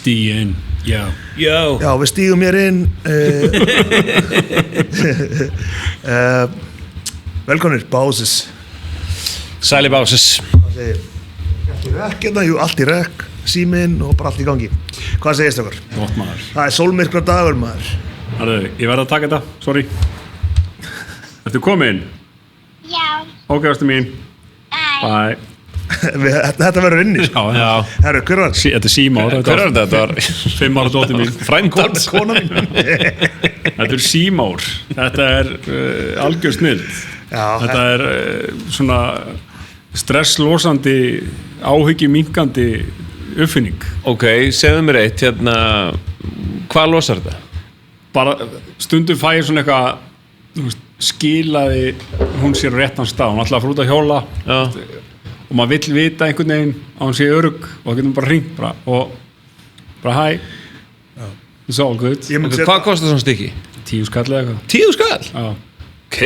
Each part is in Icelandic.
Stíg inn, já. Já, við stígum hér inn velkomnir, Básis. Sæli Básis. Hvað segir? Allt í rekk hérna, jú, allt í rekk, síminn og bara allt í gangi. Hvað segist okkur? Gott maður. Það er sólmyrkra dagur, maður. Harðu, ég verð að taka þetta, sorry. Ertu komin? Já. Ok, ástu mín. Bye. Þetta verður inni, sko. Já. Herru, hver var? Þetta er Símór. Hver var þetta? 5 ára dóttir mín. Frændans. Kona mín. Þetta er Símór. Þetta er algjör snill. Já. Þetta er svona stresslosandi, áhyggjumínkandi uppfinning. Ok, segðu mér eitt, hérna, hvað losar þetta? Bara stundum fæ ég svona eitthvað, þú veist, skilaði hún sér á réttan stað, hún ætlaði að fara út að hjóla. Já. Og maður vill vita einhvern veginn að hún sé örugg og það getur bara hringt bara hæ, it's all good. Hvað kostar svona stykki? 10 skall eða eitthvað. 10 skall? Já. Ok.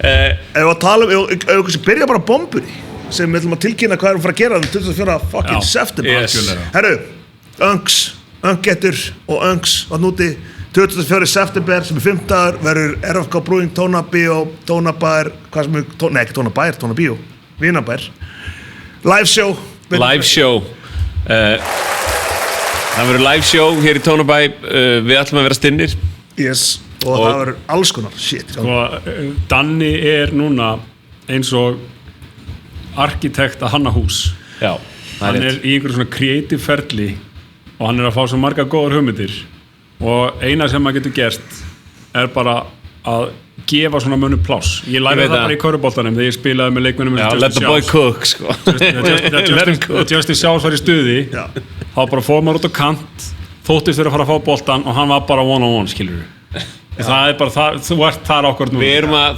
Ef við tala ef við byrja bara bombunni sem við ætlum að tilkynna hvað erum að fara að gera 24. fucking september. Yes. Herru, Önggetur og Öngs var núti 24. september sem er 5 dagar verður RFK Brewing, Tónabíó, Tónabær, hvað sem er, ekki Tónabær, Tónabíó, Vínabær, live show. Live show. Það verður live show hér í Tónabæ, við ætlum að vera stinnir. Yes, og það verður alls konar, shit. Danni er núna eins og arkitekt að hanna hús. Já, hann er í einhverju svona creative ferli og hann er að fá svo marga góðar hugmyndir og eina sem maður getur gert er bara að gefa svona mönnum pláss. Ég læri það bara í körfuboltanum þegar ég spilaði með leikmönnum eins og Justin Sjálfs. Let the boy cook, sko. Justin Sjálfs var í stuði, þá bara fór maður út á kant, þóttist þeirra að fara að fá boltan og hann var bara one-on-one, skilur við. Það er bara það, þú ert þar okkur nú.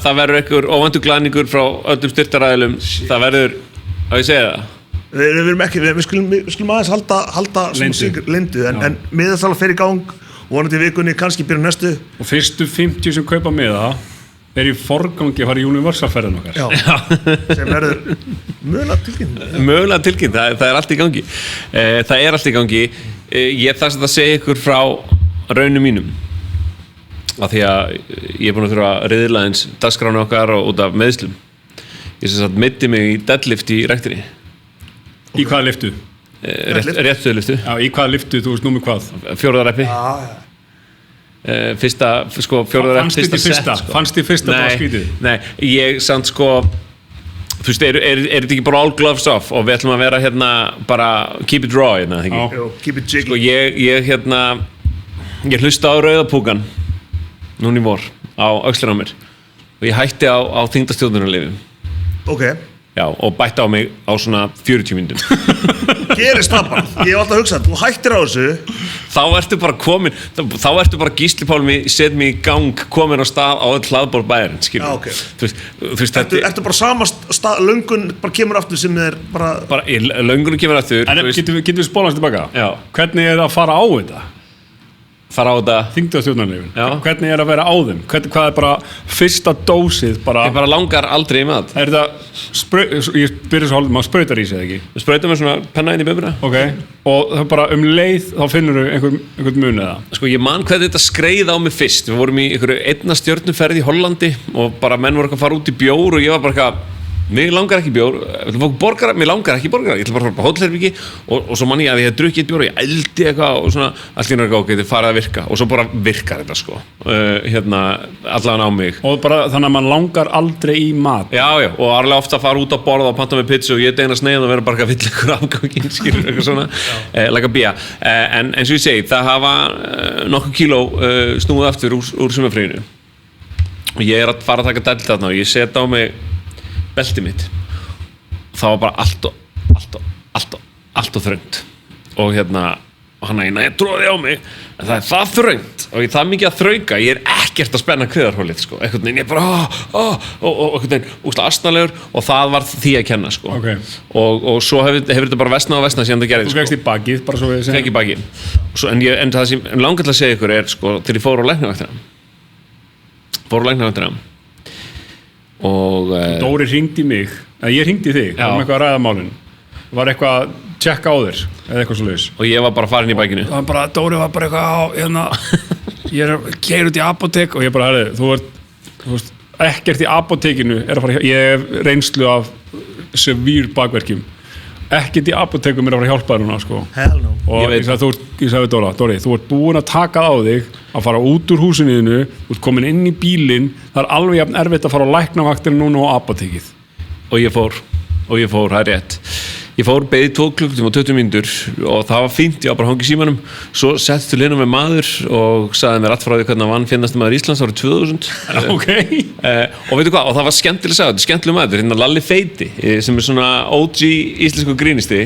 Það verður einhver óvæntur glaðningur frá öllum styrtaræðilum, það verður, á ég segja það? Við skulum aðeins halda lindu, en miðasala fer í gang, vonandi í vikunni, kannski byrja næstu. Og fyrstu 50 sem kaupa miða er í forgangi að fara í Universal-ferðin okkar. Já, sem verður mögulega tilkynnt. Mögulega tilkynnt, það er allt í gangi. Það er allt í gangi. Ég þarf að segja ykkur frá raunum mínum. Af því að ég er búin að þurfa að riðla eins dagskránu okkar og út af meiðslum. Ég sem sagt meiddi mig í deadlift í rektinni. Í hvaða liftu? Réttstöðliftu. Já, í hvaða liftu, þú veist númer hvað? 4. reppi. Fyrsta, sko, 4. reppi, fyrsta set. Sko. Fannst þið fyrsta bara skítið? Nei, ég samt sko, þú veist, er þetta ekki bara all gloves off og við ætlum að vera hérna bara keep it raw hérna, ekki? Já, keep it jiggy. Sko, ég hlusta á Rauðapúkan núna í vor á öxlina á mér og ég hætti á þyngdarstjórnunarlyfjum. Ok. Já, og bætti á mig á svona 40 mínútum. Gerist það bara. Ég hef alltaf hugsað, þú hættir á þessu. Þá ertu bara komin, þá ertu bara Gísli Pálmi, set mig í gang, komin á stað á öll hlaðborð bæjarinn, skilur. Já, ok. Þú veist, ertu bara sama stað, löngun bara kemur aftur sem er bara... Löngun kemur aftur. En getum við spólast tilbaka? Já. Hvernig er það að fara á þetta? Fara á þetta þyngdarstjórnarlyfin. Hvernig er að vera á þeim? Hvað er bara fyrsta dósið bara? Ég bara langar aldrei í mat. Er þetta ég byrja svo haldið, maður sprautar í sig eða ekki? Við sprautum með svona penna inn í bömbuna. Ok, og það bara leið þá finnur þú einhvern mun eða? Sko ég man hvernig þetta skreið á mig fyrst. Við vorum í einhverju 1 stjörnuferð í Hollandi og bara menn voru að fara út í bjór og ég var bara eitthvað, mig langar ekki bjór, mér langar ekki borgara, ég ætla bara að fara á hótelherbyggi og svo man ég að ég hef drukkið bjór og ég eldi eitthvað og svona allt í náttúrulega ok, þetta farið að virka og svo bara virkar þetta sko, allavega á mig. Og bara þannig að mann langar aldrei í mat. Já, og alveg ofta að fara út að borða og panta með pizza og ég deina sneið og vera bara að fylla ykkur afgangin, skilur eitthvað svona, like a bía. En eins og ég segi, það hafa nokkuð kíló snúið aftur úr sumarfríinu og ég er að fara að taka dælt þarna og ég set á mig beltið mitt. Það var bara allt og þröngt og hann ég tróði á mig en það er það þröngt og ég það mikið að þrauka, ég er ekkert að spenna kviðarhólið sko, einhvern veginn ég bara og einhvern veginn úslega astnalegur og það var því að kenna sko. Okay. Og svo hefur þetta bara versnað síðan það gerði. Þú fegst í bakið bara svo við segjum. Fekk í bakið en það sem langar til að segja ykkur er sko, þegar ég fór á læknavaktina og Dóri hringdi mig, ég hringdi þig, var eitthvað að ræða málin, var eitthvað tjekka á þér eða eitthvað svoleiðis. Og ég var bara farin í bækinu. Það var bara, Dóri var bara eitthvað á, hérna, ég er að keyra út í apótek og ég bara, herri, þú veist, ekkert í apótekinu er að fara, ég hef reynslu af severe bakverkjum. Ekkert í apótekum er að fara að hjálpa þér núna, sko. Hell no. Og ég sagði við Dóri, þú ert búin að taka á þig að fara út úr húsinu, þú ert komin inn í bílinn, það er alveg jafn erfitt að fara á læknavaktina núna á apótekið. Og ég fór, það er rétt. Ég fór beðið 2 klukkutíma og 20 mínútur og það var fínt, ég var bara hangið í símanum. Svo settist til með maður og sagði mér allt frá því hvernig hann vann finnasti maður Íslands árið 2000. Okay. Og veitu hvað, og það var skemmtileg saga, þetta er skemmtileg maður, hérna Lalli Feiti, sem er svona OG íslensku grínisti.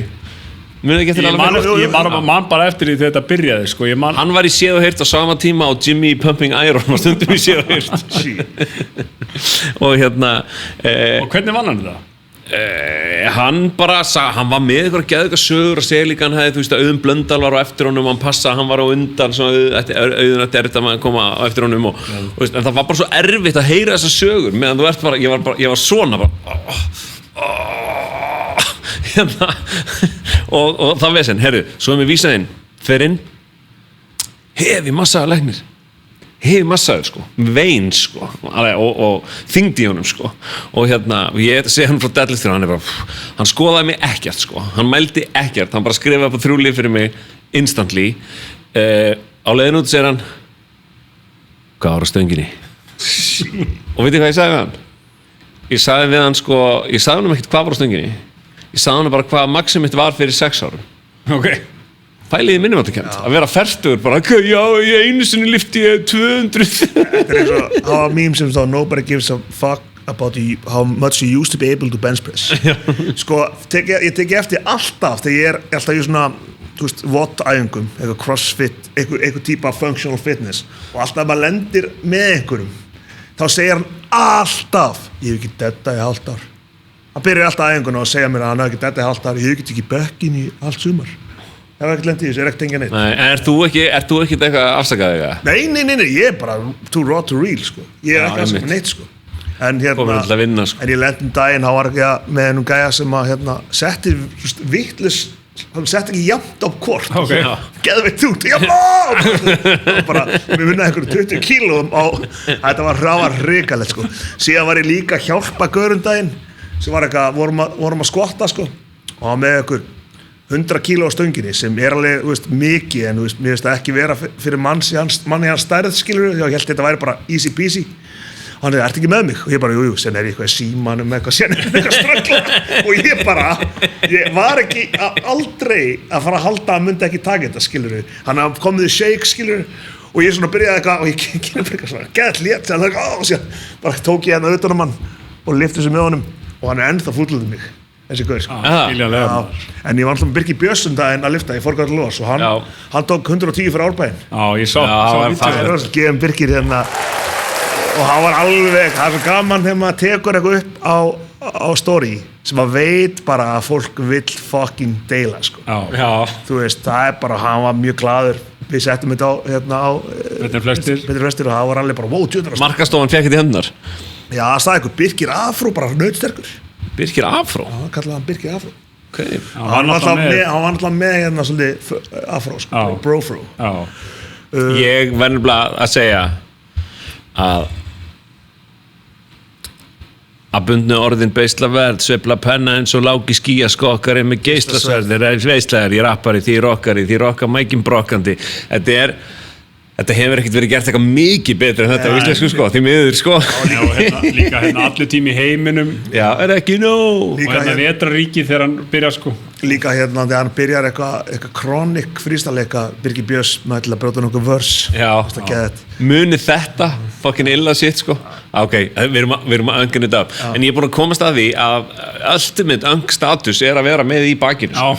Munið ekki eftir Lalli Feiti? Ég man bara eftir því þegar þetta byrjaði, sko. Hann var í Séð og Hirt á sama tíma og Jimmy Pumping Iron var stundum í Séð og Hirt. Og hérna... Og hvernig vann hann þetta? Hann bara hann var með eitthvað geðveika sögur og segja líka hann hefði, þú veist, að Auðun Blöndal var á eftir honum, hann passaði, hann var á undan Auðun ætti erfitt að koma á eftir honum og veist, en það var bara svo erfitt að heyra þessar sögur meðan þú ert bara, ég var svona bara hérna og það veist henn, herru, svo er mér vísað inn fer inn hefi massaða læknir hefur massaður, sko, vein, sko og þyngdi í honum, sko og hérna, ég segi hann frá deadliftur hann er bara, hann skoðaði mig ekkert, sko hann mældi ekkert, hann bara skrifaði upp á 3 lyf fyrir mig instantly á leiðinu út segir hann hvað var á stönginni og veitir hvað ég sagði við hann? Ég sagði við hann, sko, ég sagði hann ekkert hvað var á stönginni ég sagði hann bara hvað maximum mitt var fyrir 6 árum. Ok. Fæliði minnumáttakent, að vera fertugur bara, já, ég einu sinni lyfti ég 200. Þetta er eins og, how a meme sem þá, nobody gives a fuck about how much you used to be able to bench press. Sko, ég teki eftir alltaf, þegar ég er alltaf í svona, þú veist, VOD-æfingum, eitthvað crossfit, eitthvað típa functional fitness, og alltaf maður lendir með einhverjum, þá segir hann alltaf, ég hef ekki detta í hálft ár. Hann byrjar alltaf æfinguna og segja mér að hann hef ekki detta í hálft ár, ég hef ekki bekkin í allt sumar. Það var ekkert lent í þessu, ekkert engin neitt. Nei, en ert þú ekki eitthvað afsakaðið eitthvað? Nei, ég er bara too raw to real, sko. Ég er ekki afsakað neitt, sko. En Komur alltaf að vinna, sko. En ég lent daginn, hann var ekki með hennum gæja sem að, setti vitlaus, hann setti ekki jafnt á hvort. Ok. Geðveikt út, og bara, við vinnaði einhverjum 20 kílóum á, þetta var hrikalegt, sko. Síðan var ég líka að hjálpa gaurundaginn, sem var eitthvað, vorum að skotta, sko, og hann með einhver 100 kíló á stönginni sem er alveg, þú veist, mikið en þú veist, mér veist það ekki vera fyrir manni hans stærð, skilur, ég held þetta væri bara easy peasy og hann ert ekki með mig og ég bara, jú, sen er ég eitthvað í símanum eitthvað, sen er ég eitthvað ströggla og ég var ekki aldrei að fara að halda að myndi ekki taka þetta, skilur hann komið í shake, skilur og ég svona byrjaði eitthvað og ég kynna fyrir eitthvað svona gett létt, og sér bara tók ég hérna utan um hann og lyfti þessu með honum og hann er ennþá fúlluðið mig þessi gaur, sko. En ég var alltaf með Birkir Björnsson daginn að lyfta, ég fór gæti los og hann tók 110 fyrir árbæinn. Já, ég sá Gefum Birkir hérna og hann var alveg, það er svo gaman þegar maður tekur eitthvað upp á story sem maður veit bara að fólk vill fucking deila, sko. Já. Þú veist, það er bara, hann var mjög glaður, við settum þetta á Betri flestir og það var alveg bara, wow, tjóðar. Markastofan fekk þetta í hendunar? Já, það sagði eitthvað Birkir Afró, bara nautsterkur. Birkir Afró? Já, hann kallaði hann Birkir Afró. Okay. Hann var alltaf með hérna svolítið Afró, sko, brofró. Ég verður bara að segja að bundnu orðin beisla verð, sveifla penna eins og lági skíaskokkari með geislasverðir, veislegar, ég rappari, því rokka mækin brokkandi. Þetta hefur ekkert verið gert eitthvað mikið betur en þetta á íslensku, sko, því miður, sko. Líka allir tími í heiminum. Já, er ekki nóg. Og vetraríkið þegar hann byrjar, sko. Líka þegar hann byrjar eitthvað kronik frístaleika, Birgir Björns með til að brjóta nokkuð vörs. Já, muni þetta fucking illa sitt, sko. Ok, við erum að öngin þetta upp. En ég er búin að komast að því að ultimate öngstatus er að vera með í bakinu, sko.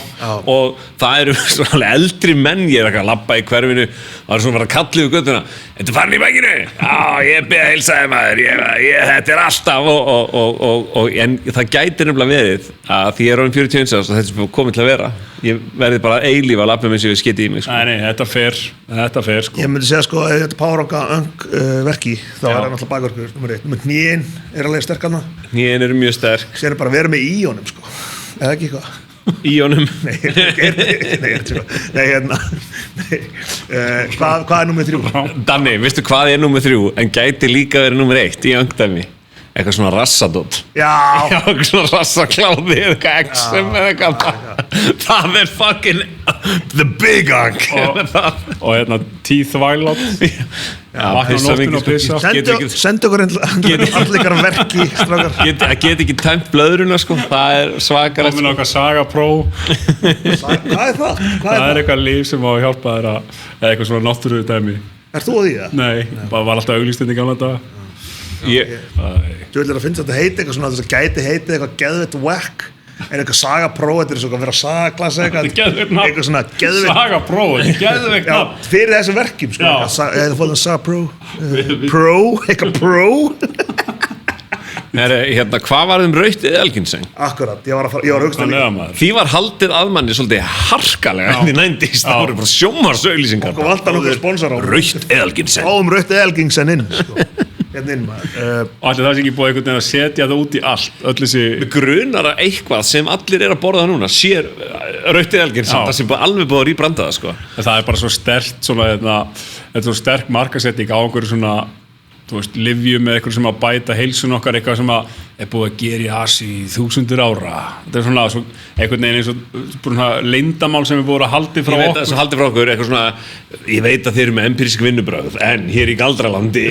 Og það eru svona eldri menn, ég er ekki að labba í hverfinu, það er svona að kallið úr göttuna, þetta er farin í bakinu? Já, ég beð að heilsa þér, maður, þetta er alltaf en það gæti nefnilega verið að því ég er orðin 41 árs og þetta er komið til að vera. Ég verði bara eilíf að labba með sig við skiti í mig, sko. Nei, þetta fer, sko. Ég myndi segja, sko, ef þetta páranga verki, þá er það náttúrulega bakverkur, nummer 1. Númer 9 er alveg sterk hana. 9 eru mjög sterk. Sér er bara að vera með í honum, sko. Eða ekki eitthvað. í honum hvað er númer 3? Danni, veistu hvað er númer 3 en gæti líka verið númer 1 í öngdæmi eitthvað svona rassadótt eitthvað svona rassakláði eitthvað XM eða eitthvað það er fucking the big unk og hérna T-Thvælot vakna nóttin og pissa sendu okkur allir verki get ekki tæmt blöðruna sko, það er svakar komin okkar Saga Pro hvað er það? það er eitthvað líf sem á að hjálpa þér að eitthvað svona náttúru dæmi Er þú á því það? Nei, bara var alltaf auglýst í gamla daga Þú vil að finna þetta heiti eitthvað svona þess að gæti heiti eitthvað geðveitt whack er eitthvað Saga Pro, þetta er svona að vera Saga-klass eitthvað svona geðveitt Saga Pro, geðveitt fyrir þessu verkjum sko, eða fóðum Saga Pro eitthvað Pro Hérna, hvað var rautt eðalginseng? Akkurat, ég var að hugsa líka Því var haldið að manni svolítið harkalega í 90s, það voru bara sjómarsauglýsingar Okkur vantar nokkuð sponsor á Rautt eðalginseng Fáum rautt eðalginseng inn sko. Hérna inn og allir það sé ekki búið einhvern veginn að setja það út í allt öll þessi grunar að eitthvað sem allir er að borða það núna sér rautt eðalginseng það sem alveg búið að rýbranda það sko. Það er bara svo sterkt svona, þetta er svo sterk markasetting á einhverju svona livjum með eitthvað sem að bæta heilsun okkar eitthvað sem að er búið að gera í Asi í 1000 ára þetta er svona einhvern veginn eins og leyndamál sem er búið að haldi frá okkur eitthvað svona, ég veit að þeir eru með empírisk vinnubrögð en hér í Galdralandi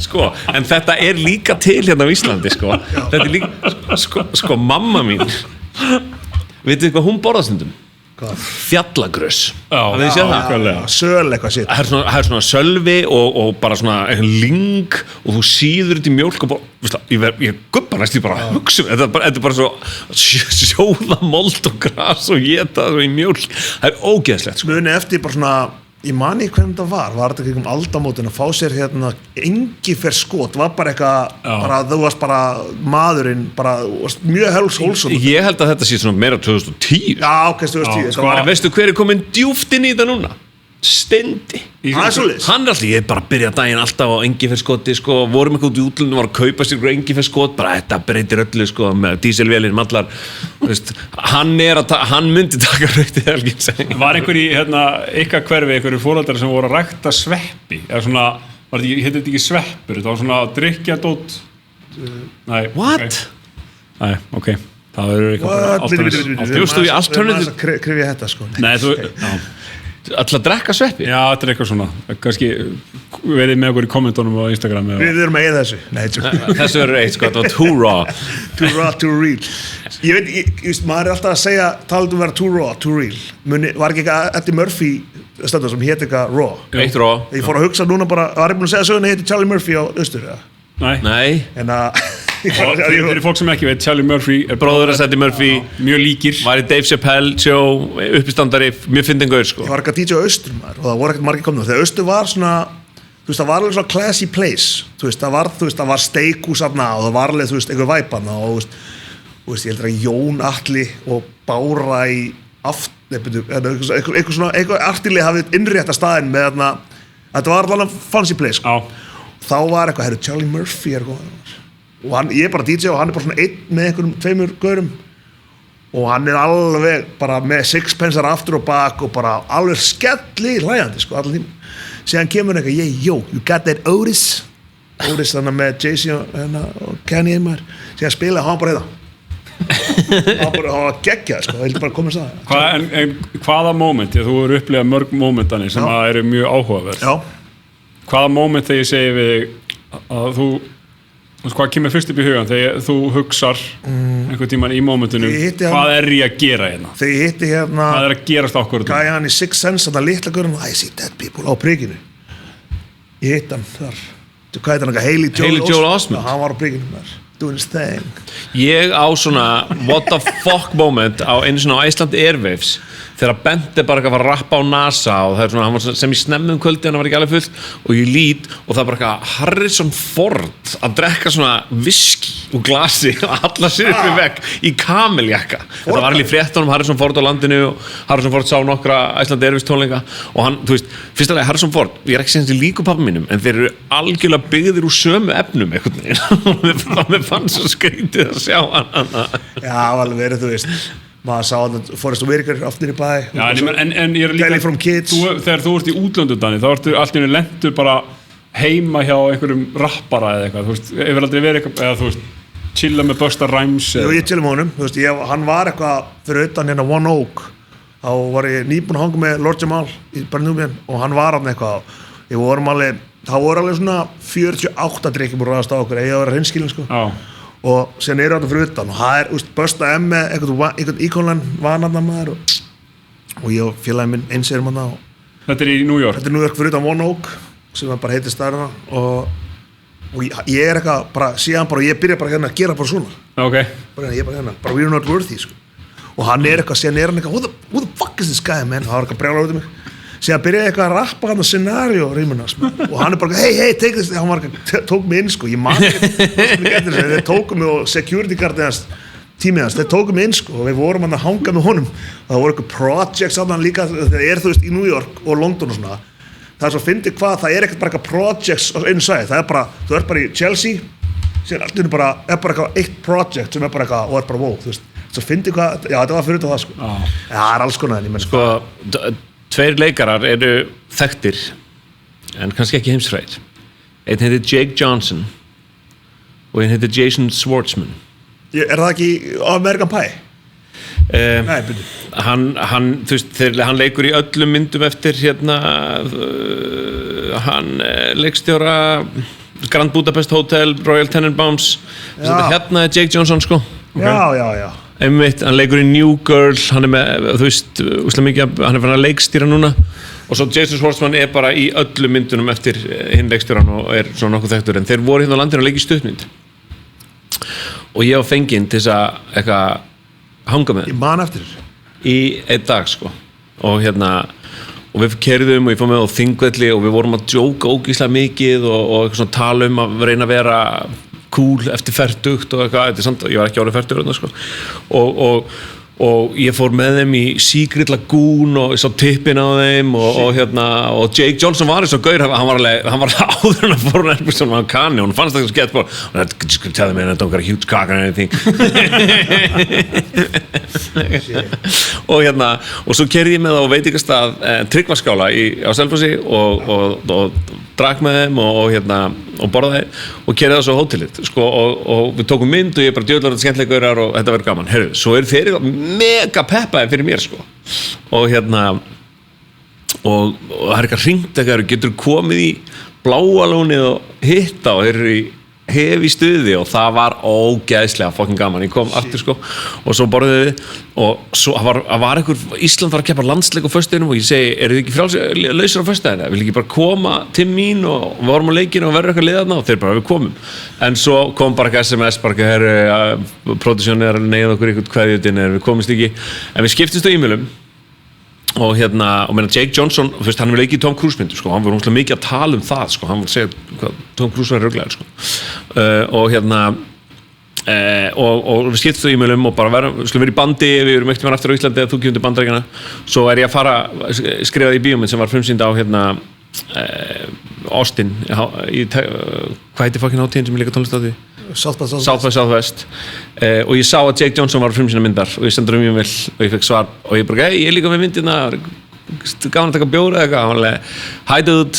sko, en þetta er líka til hérna á Íslandi sko. Þetta er líka sko mamma mín veitu hvað hún borðar stundum? Fjallagrös söl eitthvað sitt það er svona sölvi og bara svona ling og þú síður þetta í mjólk og bara, ég gubba næst ég bara hugsa þetta er bara svo sjóða mold og gras og geta það í mjólk það er ógeðslegt sko. Muni eftir bara svona ég mani hvernig þetta var þetta ekki aldamótin að fá sér hérna engifer skot, var bara eitthvað bara, þú varst bara maðurinn bara, mjög hólsum ég held að þetta sé svona meira 2010 já, ok, 2010 sko, veistu hver er komin djúft inn í þetta núna? Steindi hann er alltaf, ég bara byrja daginn alltaf á engiferskoti sko, vorum eitthvað út í útlunum var að kaupa sér engiferskot, bara þetta breytir öllu sko, með díselvélinn, mallar hann myndi taka rautt eðalginseng var einhver í ykkar hverfi, einhverju fórhaldar sem voru að rækta sveppi eða svona, heitir þetta ekki sveppur þetta var svona að drykja dót what? Nei, ok það eru eitthvað bjóstu í alternative krifja þetta sko nei, þú Ætla að drekka sveppi? Já, þetta er eitthvað svona kannski verið með okkur í kommentunum á Instagram Við erum með þessu Þessu verður eitt sko, þetta var too raw Too raw, too real Ég veit, maður er alltaf að segja talað að vera too raw, too real var ekki eitthvað Eddie Murphy stöndar sem hétt eitthvað raw Eitt raw Ég fór að hugsa núna bara, var ég búin að segja söguna hétti Charlie Murphy á Austur Nei En að fyrir fólk sem ekki veit, Charlie Murphy er bróður að Eddie Murphy mjög líkir var í Dave Chappelle show uppistandari, mjög fyndin gaur sko. Ég var ekki að DJ á Austur og það voru ekkert margir komnir þegar Austur var svona það var alveg svona classy place það var steikhús og það var alveg einhver væpan og ég heldur að Jón Atli og Bára í eitthvað artilega hafið innrétta staðinn með þetta var alveg fancy place sko. Þá var eitthvað, Charlie Murphy og ég er bara DJ og hann er bara svona einn með einhverjum 2 gaurum og hann er alveg bara með sixpensar aftur og bak og bara alveg skelli hlæjandi sko allir tíma síðan kemur hann eitthvað, you got that Otis þannig með Jay-Z og Kanye maður síðan spilaði hann bara hann var geggjað sko, það vildi bara koma að það hvaða moment, þú eru upplegað mörg momentanir sem eru mjög áhugaverð hvaða moment þegar ég segi við að þú hvað kemur fyrst upp í hugan þegar þú hugsar einhvern tíman í momentunum hvað er ég að gera hérna þegar ég hitti hvað er að gerast okkur gæja hann í Sixth Sense þetta litla görun I see dead people á prikinu ég hitt hann þar hvað heit hann Haley Joel Osment hann var á prikinu þar doing his thing ég á svona what the fuck moment á einu svona á Iceland Airwaves þegar Bent er bara að fara að rappa á NASA og það er svona, hann var sem í snemmum kvöldi hann var ekki alveg fullt og ég lít og það er bara Harrison Ford að drekka svona whisky úr glasi og alla sér upp í vegg í kameljakka. Þetta var alveg fréttunum Harrison Ford á landinu og Harrison Ford sá nokkra Iceland Airways tónleika og hann, þú veist, fyrstulega Harrison Ford, ég ekki sem þessi líku pappa mínum, en þeir eru algjörlega byggðir úr sömu efnum einhvern veginn og mér fannst svo skrítið að sjá hann. Já, alveg verið, þú veist, maður sá hann Forrest Whitaker aftur í bæ. Já, en ég er líka, Kelly from Kids. Þegar þú ert í útlöndum, Dani, þá ertu allt í einu lentur bara heima hjá einhverjum rappara eða eitthvað, þú veist, hefur aldrei verið eitthvað, eða þú veist, chilla með Busta Rhymes Jú, ég chilla með honum, þú veist, hann var eitthvað fyrir utan hérna One Oak, þá var ég nýbúinn að hanga með Lord Jamal í Barnúbien og hann var hann eitthvað, það voru alveg svona 48 drikkjum úr ræðast á okkur, ég að vera hreinskilin, sko. Já. Og sen eru hann fyrir utan og það þú veist, Busta M með einhvern íkonlan vanarna maður og ég og félagi minn eins erum hann Þetta er í New York? Þetta er New York fyrir utan One Oak sem bara heitir staðurna og ég er eitthvað bara síðan bara og ég byrja bara hérna að gera bara svona ég bara hérna, bara we're not worthy sko. Og hann er eitthvað, síðan er hann eitthvað who the fuck is this guy man, það var eitthvað brjálar út í mig síðan byrja ég eitthvað að rappa hann að scenario rímunas og hann er bara hey take this, hann var eitthvað, tók mig inn sko, ég man ekki þeir tóku mig og security guardið hans tímið hans, þeir tóku mig inn sko og við vorum hann að hanga með honum og það voru eitthvað projects á hann líka, þeir þú veist í New York og London og svona það er svo að fyndi hvað, það er ekkert bara eitthvað projects á einu sæði, það er bara, þú ert bara í Chelsea síðan allt er bara eitthvað eitt project sem er bara eitthvað og er bara wow, þú veist, svo fyndi hvað, já þetta var fyrir þetta það sko já, það er alls konar en ég menn sko, tveir leikarar eru þekktir en kannski ekki heimsfræðir einn heitir Jake Johnson og einn heitir Jason Schwartzman er það ekki á American Pie? Nei, byrju hann þú veist, hann leikur í öllum myndum eftir hérna hann leikstjóra Grand Budapest Hotel, Royal Tenenbaums hérna er Jake Johnson sko já einmitt, hann leikur í New Girl hann er með, þú veist, mikið, hann er fann að leikstýra núna og svo Jason Schwartzman er bara í öllum myndunum eftir hinn leikstjóran og er svona nokkuð þekktur en þeir voru hérna á landinu að leika í stuttmynd og ég á fenginn til þess að eitthvað hanga með ég man eftir í einn dag sko og hérna og við kerðum og ég fór með á Þingvelli og við vorum að djóka ógeðslega mikið og eitthvað svona tala að reyna að vera cool eftir fertugt og eitthvað, þetta er samt, ég var ekki árið fertugur sko og ég fór með þeim í Secret Lagoon og ég sá tippin á þeim og hérna og Jake Johnson var eins og gaur hann var áður en að fór nærmast svona hann kanni og hann fannst það skemmt og hann just tell me I don't got a huge cock or anything og hérna og svo kerði ég með á veitingastað Tryggvaskála á Selfossi og drakk með þeim og hérna og borðaði og kerði það svo hótelið sko og við tókum mynd og ég bara djöðlar þetta skemmtlegaurar og þetta verður gaman herru, svo þeir mega peppaði fyrir mér sko og hérna og það er eitthvað hringt eitthvað getur komið í Bláalónið og hitta og þeir eru í hefi stuði og það var ógeðslega fucking gaman, ég kom aftur sko og svo borðuðu við og svo var einhver, Ísland var að keppa landsleik á föstudeginum og ég segi, eru þið ekki lausir á föstudagina, vil ekki bara koma til mín og við vorum á leikinu og verður eitthvað liðarna og þeir bara, við komum, en svo kom bara eitthvað SMS, bara herru, produksjónin er að neyða okkur eitthvað kveðjutinn við komumst ekki, en við skiptumst á e-mailum og hérna, og meina Jake Johnson þú veist, hann vil ekki í Tom Cruise myndu sko, hann var náttúrulega mikið að tala um það sko, hann var að segja hvað Tom Cruise var ruglaður sko og hérna og við skiptum það e-mailum og bara skulum vera í bandi, við erum ekkert með aftur á Íslandi eða þú kemur til Bandaríkjanna, svo er ég að fara skrifaði í bíómynd sem var frumsýnd á hérna Austin hvað heitir fucking hátíðin sem ég leika tónlist á því? South by Southwest og ég sá að Jake Johnson var frumsýna myndar og ég sendur mjög vel og ég fekk svar og ég bara, ég er líka með myndina gaman að taka bjóra eða eitthvað hi dude,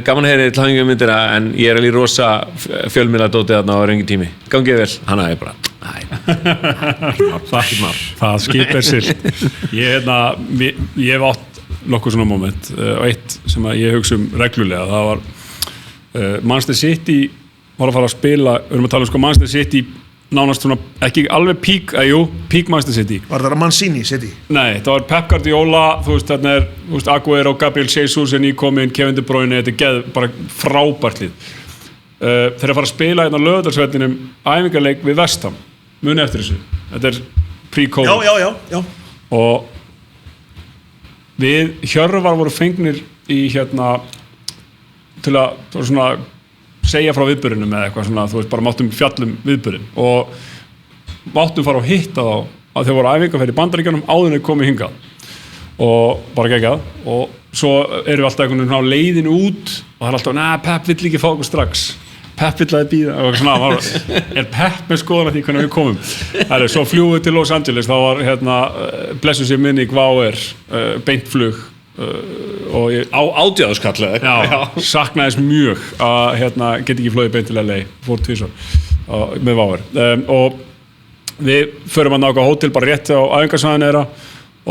gaman að heyri til hafingu myndina en ég er alveg rosa fjölmiðladótið þarna og er engin tími gangið vel, hann aðeins bara það skipir silt ég hef átt nokkuð svona moment og eitt sem ég hugsa um reglulega það var Manchester City var að fara að spila, við erum að tala um sko Manchester City nánast svona, ekki alveg peak Manchester City. Var það Mancini City? Nei, það var Pep Guardiola, þú veist, þarna er Aguero, Gabriel Jesus er nýkominn, Kevin De Bruyne, þetta er bara frábært lið. Þeir að fara að spila hérna á Laugardalsvellinum æfingarleik við West Ham, muni eftir þessu. Þetta er pre-COVID. Já. Og við Hjörvar voru fengnir í hérna til að svona segja frá viðburðinum eða eitthvað svona, þú veist, bara máttum fjallum viðburðin og máttum fara og hitta þá að þau voru æfingarferð í Bandaríkjunum áður en komið hingað og bara geggjað og svo erum við alltaf einhvern veginn á leiðinu út og það er alltaf, Pep vill ekki fá okkur strax Pep vill að býða og svona, er Pep með skoðan að því hvernig við komum svo fljúum við til Los Angeles þá var blessu sér minni Gváer beintflug og ég á átjáðuskall saknaðist mjög að get ekki flogið beint til LA fór tvisvar með Váer og við förum að náka hótel bara rétt á æfingarsvæðinu þeirra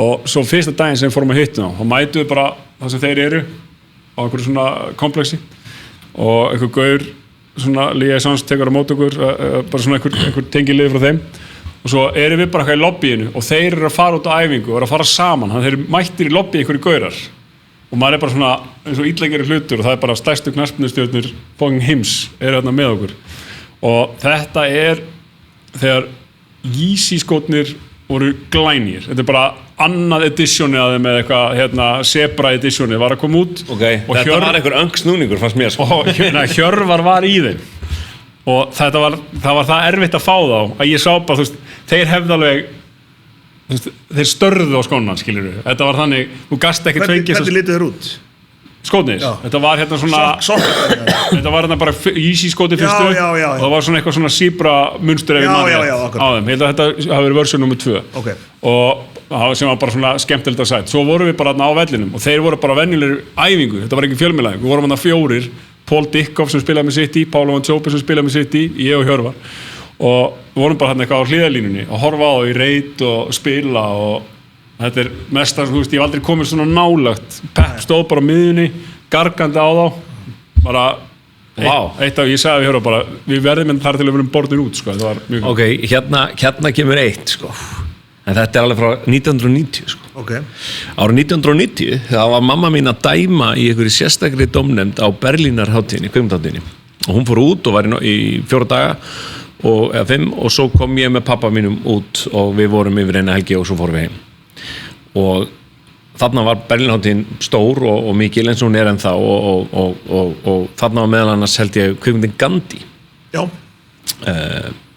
og svo fyrsta daginn sem við fórum að hitta þá mætum við bara það sem þeir eru á einhverju svona komplexi og einhver gaur svona liaisons tekur á mót okkur bara svona einhver tengiliði frá þeim og svo erum við bara eitthvað í lobbyinu og þeir eru að fara út á æfingu og eru að fara saman þannig þeir eru mættir í lobby einhverju gaurar og maður bara svona eins og ítlægari hlutur og það bara stærstu knattspyrnustjörnur fucking heims eru þarna með okkur og þetta þegar Yeezy skótnir voru glænir þetta bara annað editioni að þeim með eitthvað Zebra editioni var að koma út og þetta var einhver öngsnúningur fannst mér og Hjörvar var í þeim og það var það erfitt að fá þá að ég sá bara, þú veist, þeir hefði alveg þeir störðu á skóna, skilurðu þetta var þannig, þú gast ekki hvernig litu þeir út? Skótnir, þetta var svona þetta var bara Yeezy skóti fyrstu og það var svona eitthvað svona Zebra munstur ef ég mann á þeim, ég held að þetta hafi verið version nr. 2 og sem var bara svona skemmtilegt að sætt svo vorum við bara á vellinum og þeir voru bara venjulegri æfingu, þetta var ekki fjölmiðlæðing við vorum þarna 4, Paul Dickov sem spilaði með City, Pálo Van Tjópi sem spilaði með City ég og Hjörvar og við vorum bara hérna eitthvað á hliðarlínunni og horfa á í reit og spila og þetta mestar, þú veist, ég hef aldrei komið svona nálagt Pep stóð bara á miðjunni gargandi á þá bara eitt af, ég sagði við Hjörvar bara við verðum þar til að við verðum borðin út sko, það var mjög ok, hérna kemur eitt sko en þetta alveg frá 1990 sko. Árið 1990 þá var mamma mín að dæma í einhverju sérstakri dómnefnd á Berlínarhátíðinni, kvikmyndahátíðinni og hún fór út og var í 4 daga eða 5 og svo kom ég með pappa mínum út og við vorum yfir eina helgi og svo fórum við heim og þarna var Berlínarhátíðin stór og mikil eins og hún ennþá og þarna var meðal annars held ég kvikmyndin Gandhi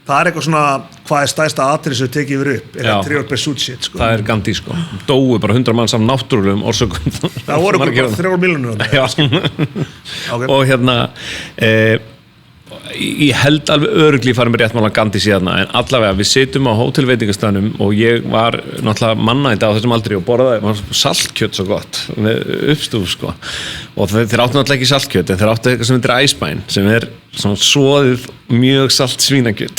það eitthvað svona hvað stærsta atrið sem tekið yfir upp Trivial Pursuit shit sko. það Gandhi sko dói bara 100 manns af náttúrulegum orsökum það voru bara 3 milljónir og ég held alveg örugglega farin með réttmála Gandhi síðan en allavega við sitjum á hótelveitingastæðnum og ég var náttúrulega mannæta á þessum aldri og borðaði saltkjöt svo gott með uppstúf sko og þeir áttu náttúrulega ekki saltkjöt en þeir áttu eitthvað sem heitir æsbæn sem svona soðið mjög salt svínakjöt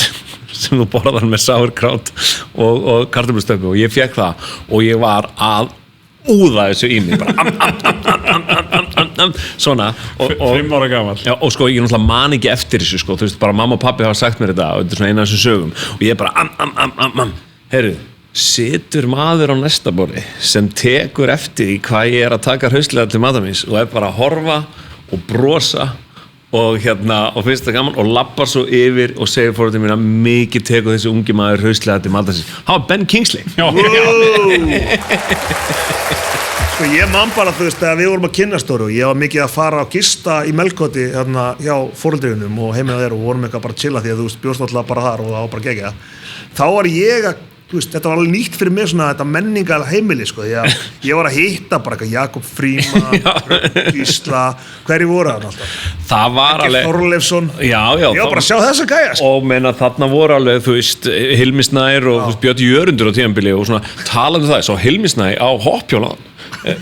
sem þú borðar með sauerkraut og kartöflustöppu og ég fekk það og ég var að úða þessu í mig bara svona og 5 ára gamall og sko ég náttúrulega man ekki eftir þessu sko, þú veist bara mamma og pappi hafa sagt mér þetta og þetta er svona eina af þessum sögum og ég bara heyrðu, situr maður á næsta borði sem tekur eftir í hvað ég er að taka hraustlega til matamins og er bara að horfa og brosa og finnst það gaman og lappar svo yfir og segir fórhaldið mín að mikið tekur þessi ungi maður hraustlega til matamins hann var Ben Kingsley sko ég man bara þú veist að við vorum að kynnastóru og ég var mikið að fara að gista í Melkoti hjá fórhaldriðunum og heiminn á þeir og vorum eitthvað bara að chilla því að þú veist bjóst alltaf bara þar og það var bara gegja þá var ég að þú veist, þetta var alveg nýtt fyrir mig svona þetta menningal heimili sko því að ég var að hitta bara eitthvað Jakob Fríman Gísla, hverju voru það alltaf? Það var alveg Þorleifsson ég var bara að sjá þessa gæja sko. og meina þarna voru alveg þú veist Hilmi Snær og Björn Jörundur á tímabili og svona talandi það svo Hilmi Snær á hoppjóla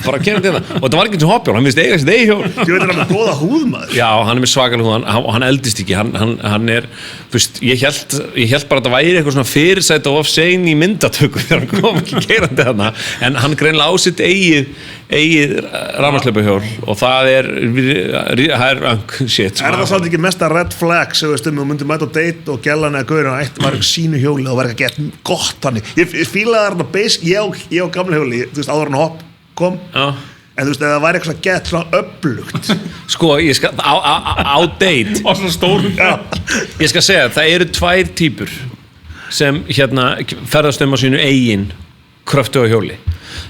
bara að gera þetta og þetta var ekki eins og hoppjól, hann finnst eiga sitt eigi hjól ég veit hann með góða húð maður já, hann er með svakalega húð, hann eldist ekki hann er, þú veist, ég held bara að það væri eitthvað svona fyrirsætt og ofsein í myndatöku þegar hann kom ekki gerandi þarna en hann greinlega á sitt eigið rafmagnslöpuhjól og það er röng shit það svolítið ekki mesta red flag sem við myndum mæta á date og gellan eða gaurin að eitt var ekki sínu hjóli og var ekki að geta gott þannig ég fílaði þarna base, ég á gamla hjóli þú veist, áður hann hopp kom en þú veist, það væri eitthvað gett svona öflugt sko, ég skal á date og svona stór ég skal segja, það eru 2 típur sem ferðast á sínu eigin kröftu á hjóli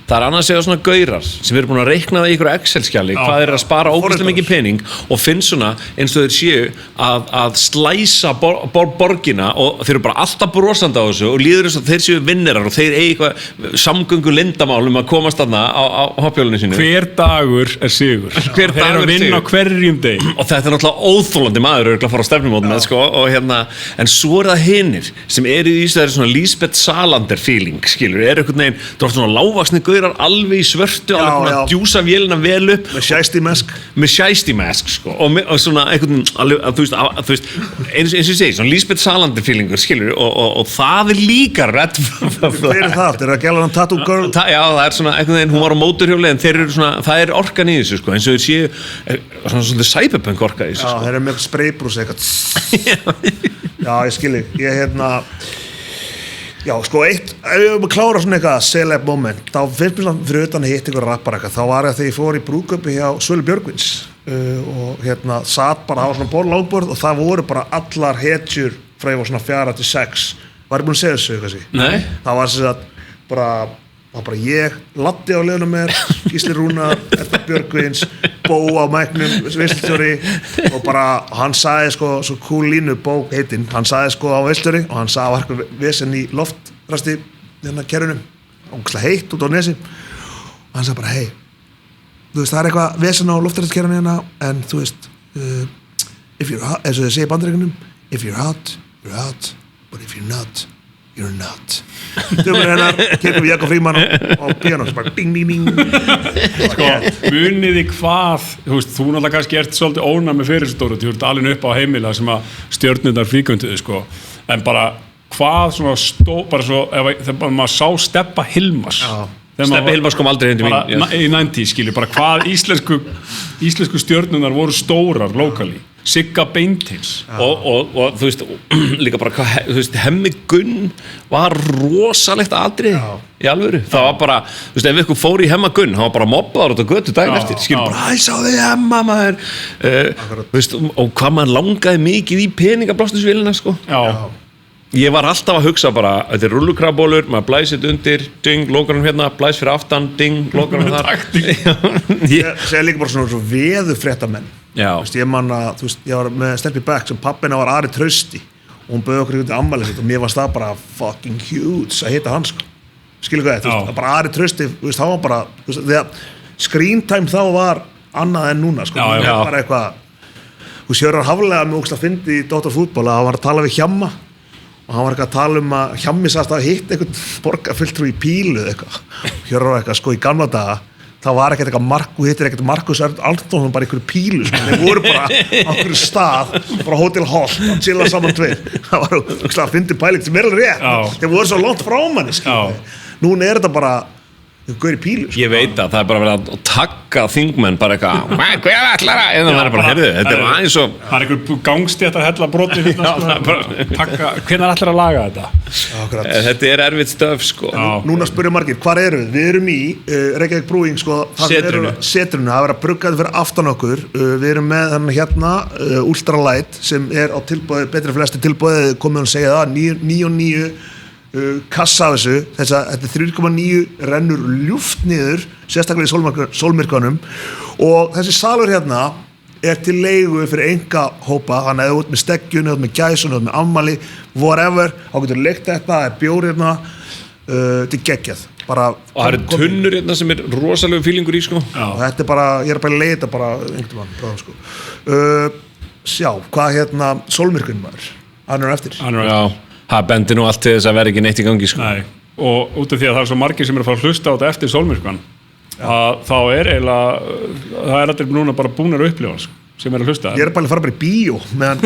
það annars eða svona gaurar sem eru búin að reikna það í ykkur Excel-skjali hvað er að spara ógeðslega mikið pening og finn svona eins og þeir séu að slæsa borgina og þeir eru bara alltaf brosandi á þessu og líður eins og þeir séu vinnerar og þeir eigi eitthvað samgöngu lindamálum að komast þarna á hoppjólinu sínu. Hver dagur er sigur. Þeir eru að vinna á hverjum deg. Og þetta er náttúrulega óþolandi maður að fara á stefnumót með sko og en svo er það hinir sem eru í þessu svona Lisbeth Salander feeling skilur, einhvern veginn, þú ert svona lágvaxni gaurar alveg í svörtu, alveg að djúsa vélina vel upp með shiesty mask sko og svona einhvern þú veist eins og ég segi, svona Lisbeth Salander feelingur skilur og það er líka red hver er það? Er það gælan tattoo girl? Já, það er svona einhvern veginn, hún var á mótorhjóli en þeir eru svona, það er orkan í þessu sko eins og þeir séu svona cyberpunk orka í þessu sko. Já, þeir eru með spraybrús eitthvað Já, ég skil Já, sko, ef við klára svona eitthvað celeb moment, þá finnst mér fyrir utan að hitta ykkur rappar eitthvað, þá var ég þegar ég fór í brúðkaupi hjá Svölu Björgvins og satt bara á svona langborð og það voru bara allar hetjur frá ég var svona 4-6 var ég búin að segja þessu eitthvað sí? Nei. Það var sem sagt bara ég, Latti á liðunum mér, Gísli Rúnar, Edda Björgvins, Bó á mæknum, veislustjóri og bara hann sagði sko, svo cool línu Bó heitinn, hann sagði sko á veislustjóri og hann sagði að var eitthvað vesen í loftrasti kerrunum, ógeðslega heitt út á nesi og hann sagði bara hei, þú veist það er eitthvað vesen á loftrasti kerrunum hérna en þú veist if you're hot, eins og þið segja í Bandaríkjunum if you're hot, but if you're not you're not Dömur hennar, kemur við Jakob Fríman og piano, bara ding ding ding Sko, muniði hvað þú náttúrulega kannski ert svolítið ónæmi fyrir stóru, þú ert alveg upp á heimila sem að stjörnundar fríkvönduðu sko en bara hvað svona bara svo, þegar maður sá Stebba Hilmars Stebbi Hilmars kom aldrei hindi mín í 90 skilju, bara hvað íslensku stjörnundar voru stórar lokali Sigga Beintils og þú veist líka bara hvað, þú veist Hemmi Gunn var rosalegt atriði í alvöru, það var bara þú veist ef ykkur fór í Hemma Gunn, hann var bara mobbaður út á götu daginn eftir, skilur bara hæ sá þig Hemma maður þú veist og hvað maður langaði mikið í peningablástusvélina sko ég var alltaf að hugsa bara, þetta er rullukrabólur maður blæsið undir, ding, lókarum hérna blæs fyrir aftan, ding, lókarum þar ég segja líka bara svona veðurfréttamenn ég man að, þú veist, ég var með Stelpi Beck sem pappina var Ari Trausti og hún bauði okkur út í ammælið sitt og mér varst það bara fucking huge að hitta hann sko skilur hvað, þú veist, bara Ari Trausti þú veist, það var bara, þú veist, þegar screen time þá var annað en núna sko, bara eitthvað þú veist, Hjörvar Haflega með ógst að fyndi í Dr. Fútból að hann var að tala við Hjamma og hann var eitthvað að tala að Hjammi sagðist að hitta einhvern borgarfulltrúi í pílu eitthvað Hjörvar eitthvað, sko, í gamla daga það var ekkert eitthvað þú hittir ekkert Markus Arnþórsson bara einhverju pílu sko. Þeir voru bara á einhverju stað bara Hotel Holt, að chilla saman tveir það var að fyndi pæling sem er alveg rétt þeir voru svo langt frá manni núna er þetta bara gaur í pílu sko. Ég veit að það er bara verið að takka þingmenn bara eitthvað hver ætlar að en það er bara herðu þetta er aðeins og það er einhver gangstétt að hella broti hvernig ætlar að laga þetta þetta er erfitt stöf sko núna spurja margir hvar eru við erum í Reykjavík Brewing sko setrinu það verið að bruggaði fyrir aftan okkur við erum með hérna Ultra Light sem er á tilboði betri flesti tilboði komið og segja það 9 kassa af þessu þetta er 3,9 rennur ljúft niður sérstaklega í sólmyrkvanum og þessi salur hérna er til leigu fyrir enga hópa þannig að þú ert með steggjun, þú ert með gæsun, þú ert með afmæli whatever, þá getur leikt þetta það er bjór hérna þetta er geggjað bara, og það eru tunnur hérna sem er rosalegu fílingur í sko og þetta er bara, ég er bara að leita bara einhvern mann sko. Sjá, hvað hérna sólmyrkvinn maður, hann er eftir það bendir nú allt til þess að vera ekki neitt í gangi sko. Nei, og út af því að það er svo margir sem eru að fara að hlusta á þetta eftir sólmyrkvan þá er eiginlega það er allir núna bara búnar að upplifa sko, sem er að hlusta ég er bara að fara bara í bíó meðan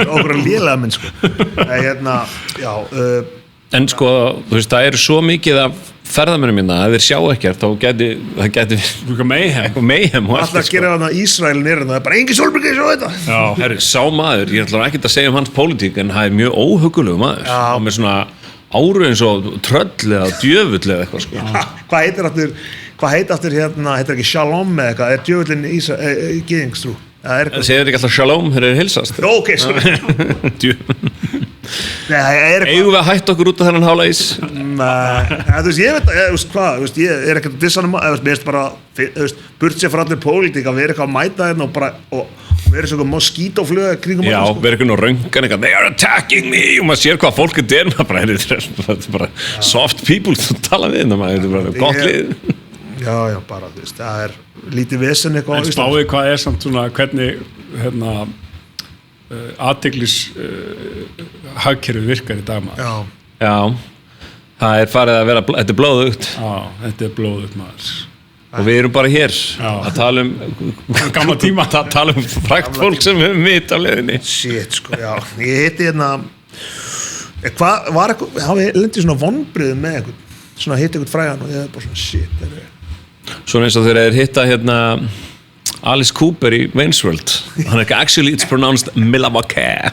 okkur að lélega minn sko. Hérna, en sko, þú veist, það eru svo mikið af ferðamennum minna, ef þeir sjá ekkert þá það geti meihem alltaf að gera þarna Ísrael nýrinn það er bara engin sólmyrkvi að sjá þetta herru, sá maður, ég ætla ekki að segja hans pólitík en það er mjög óhugulegu maður og með svona áru eins og tröll eða djöfull eða eitthvað sko. hvað heitir hérna heitir ekki Shalom eða eitthvað er djöfullin í Gyðingstrú það segir ekki alltaf Shalom þegar þeir hilsast ok, sorry Eigum við að hætta okkur út af þennan hála ís? Þú veist, ég veit hvað, þú veist, ég ekkert dissanum, mér veist bara, burt sér frá allir pólitík að vera eitthvað að mæta hérna og vera svona moskítofluga kringum Já, vera eitthvað röngan eitthvað, they are attacking me, og maður sér hvað fólk er maður bara, þetta er bara soft people sem tala við þetta, þetta er bara gott lið. Já, bara, þú veist, það er lítið vesen eitthvað. En spáði hvað er samt svona, hvernig, athyglis hagkerfið virkar í dag maður. Já, það er farið að vera, þetta er blóðugt. Já, þetta er blóðugt maður. Og við erum bara hér að tala gamla tíma, tala frækt fólk sem við mitt á leiðinni. Shit, sko, já. Ég hitti hvað var eitthvað, hafið lendið svona vonbrigðum með eitthvað, svona hitti eitthvað frægan og ég er bara svona shit. Svona eins og þeir hitta Alice Cooper í Wayne's World. Hann er ekki, actually it's pronounced Milwaukee.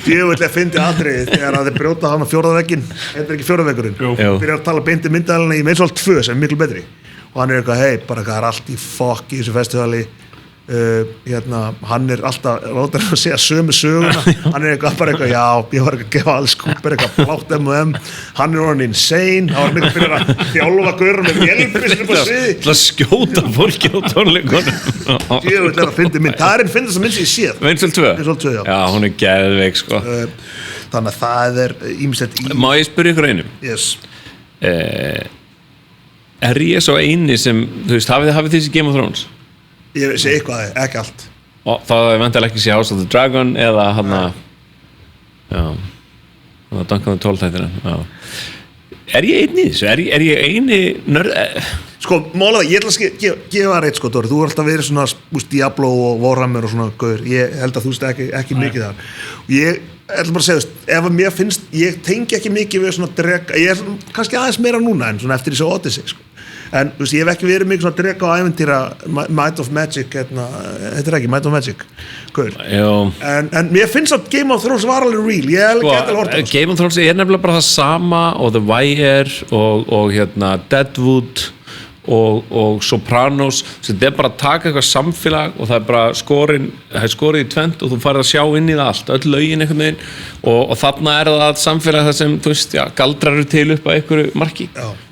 Djöfull fyndi atriðið þegar þeir brjóta hann á fjórðavegginn. Þetta er ekki fjórðavegurinn. Byrjar að tala beint myndaðalina í Wayne's World 2 sem er miklu betri. Og hann er eitthvað, bara það er allt í fokk í þessu festivali. Hann er alltaf láta hann að segja sömu söguna. Hann er bara eitthvað, já, ég var ekki að gefa Alice Cooper eitthvað blátt M&M. Hann er orðinn insane. Hann var mikið fyrir að þjálfa gaurinn með vélbyssur upp á sviði. Það skjóta fólki á tónleikunum. Ég vil fyndi mynd. Það er einn fyndasta mynd sem ég séð. Wayne's World 2? Já, hún er geðveik, sko. Þannig að það er ýmislegt í... Má ég spyrja ykkur einu? Yes. Er ég svo eini sem, þú veist, hafið þið þessi Game of Thrones? Ég sé eitthvað, ekki allt. Og það er vantilega ekki sé House of the Dragon eða Duncan the Tall þættina. Er ég eini í þessu? Er ég eini nörd? Sko, málega, ég ætla að gefa reitt, sko, Dóri. Þú er alltaf verið svona, Diablo og Warhammer og svona gaur. Ég held að þú veist ekki mikið þar. Og ég ætla bara að segja, ef að mér finnst, ég tengi ekki mikið við svona drega, ég er kannski aðeins meira núna en svona eftir þessu Odyssey, sko. En þú veist, ég hef ekki verið mikið svona drega á æventýra Might of Magic, þetta er ekki Might of Magic, gaur. En mér finnst að Game of Thrones var alveg real, ég hef ekki alveg horta. Game of Thrones er nefnilega bara það sama og The Wire og Deadwood og Sopranos, þetta er bara að taka eitthvað samfélag og það er bara skorið í tvent og þú farið að sjá inn í það allt, öll lögin einhvern veginn og þarna er það samfélag þar sem, þú veist, galdrar eru til upp að einhverju marki.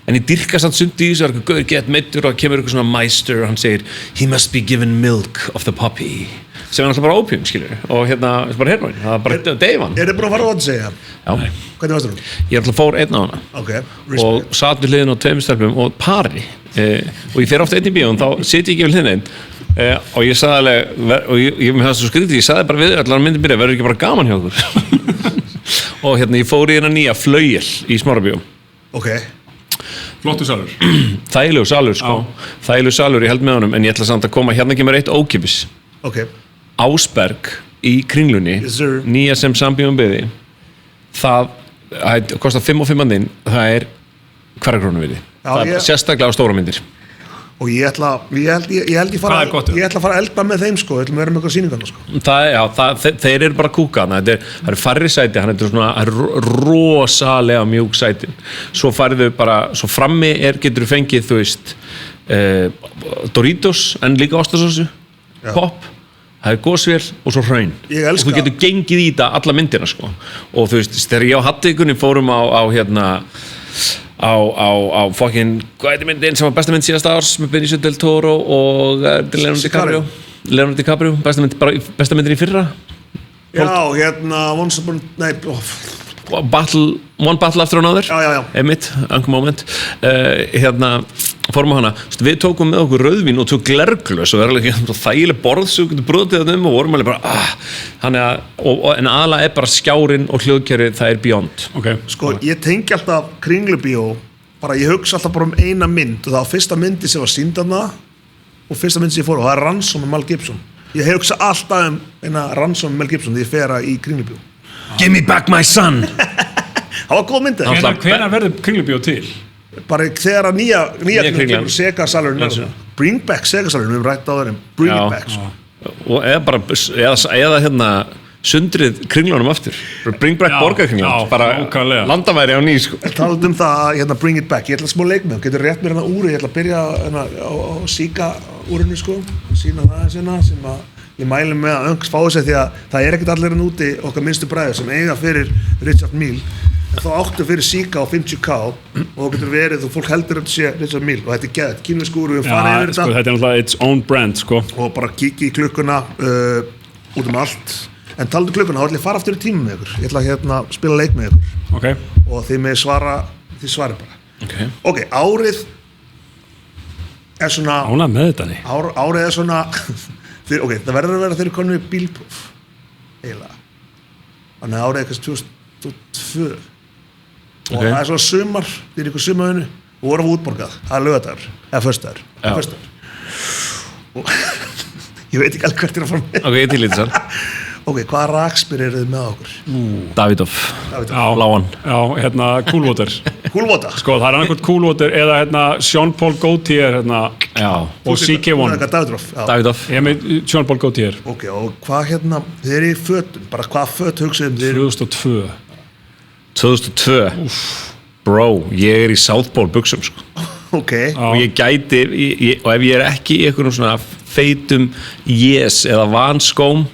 En ég dyrka samt sundi í þessu, það er eitthvað gett meittur og kemur eitthvað svona meister og hann segir he must be given milk of the puppy sem er alltaf bara opium, skilur og bara heroin, það er bara deyfan. Er þið búin að fara á að segja? Já. Hvernig varst þú? Ég alltaf fór einn á hana og satt við hliðin á tveimur stelpum og pari og ég fer oft einn í bíó og þá sit ég ekki við hliðin og ég sagði alveg og ég með það svo skrítið, ég sagði bara við allar myndi byrja, verður ekki bara gaman hjá okkur og ég fór í hérna nýja Flauel í Smárabíó. Flottur salur. Þægilegur salur, sko. Þægilegur salur, ég held með honum en ég ætla samt að koma, hérna kemur eitt ókipis. Ásberg í Kringlunni, nýja sem Sambíum byði, það kostar 5 og 5 mandinn, það er hverjarkrónu virði. Það er sérstaklega á stóra myndir. Og ég ætla að fara að elda með þeim, sko, ég ætla að vera með eitthvað sýningarna, sko. Þeir eru bara kúkana, það eru færri sæti, það er rosalega mjúk sætin. Svo færðu bara, svo frammi getur þú fengið, þú veist, Doritos, en líka ostasósu, pop, það er gósvél og svo hraun. Og þú getur gengið í þetta alla myndina, sko. Og þú veist, þegar ég á Hattikunni fórum á fucking, hvað er myndin sem var besta mynd síðasta árs með Benicio del Toro og Leonardo DiCaprio besta myndin í fyrra. One Battle After Another. Einmitt, Uncle Moment. Fórum á hana, við tókum með okkur rauðvín og tók glerglös og verður ekki þægileg borð sem við getum brotið þetta og vorum alveg bara en aðalega er bara skjárin og hljóðkerfið, það er beyond. Sko, ég tengi alltaf Kringlubíó, bara ég hugsa alltaf bara eina mynd og það var fyrsta myndi sem var sýnd þarna og fyrsta myndi sem ég fór og það er Ransom með Mel Gibson. Ég hugsa alltaf eina Ransom með Mel Gibson þegar ég fer í Kringlubíó. Give me back my son. Það var góð myndið. Hvenær verður Kringlubíó til? Bara þegar að nýja Sega-salurinn Bring back Sega-salurinn, við hefum rætt á þeirrim Bring it back og eða sundrið Kringlunum aftur, Bring back borgarkringlun bara landamæri á ný, sko. Talað það, Bring it back, ég ætla að smá leik með getur rétt mér úri, ég ætla að byrja á síka úrinu, sko, sína það sem að ég mæli með að Öngs fái sig því að það ekkert allir en úti okkar minnstu bræður sem eiga fyrir Richard Mille en þá áttu fyrir Sika og 50k og það getur verið og fólk heldur að þetta sé Richard Mille og þetta geðt, kínverskúru við farið yfir sko, þetta er náttúrulega its own brand sko. og bara kíkja í klukkuna út allt en taldu klukkuna, þá ætla ég að fara aftur í tíma með ykkur ég ætla að spila leik með ykkur okay. og þið með þið svarið bara ok, árið er svona ánægð með þetta árið er svona ok, það verður að vera þeirri konum við bílpróf eiginlega þannig að árið er kannski 2002 og það er svona sumar þið er ykkur sumarinu og vorum útborgað það er laugardagur, eða föstudagur og ég veit ekki alveg hvert er að fara með ok, ég til í þetta ok, hvaða rakspyr eru þið með okkur? Davidoff Láan Coolwater Coolwater sko, það er annarkvæmt Coolwater eða Jean-Paul Gaultier og CK1 Davidoff ég með Jean-Paul Gaultier ok, og hvað þið eru í fötum bara hvað föt hugsaðum þið 2002 bro, ég er í South Pole buxum sko. ok og ég gæti og ef ég er ekki í einhverjum svona feitum eða vanskóm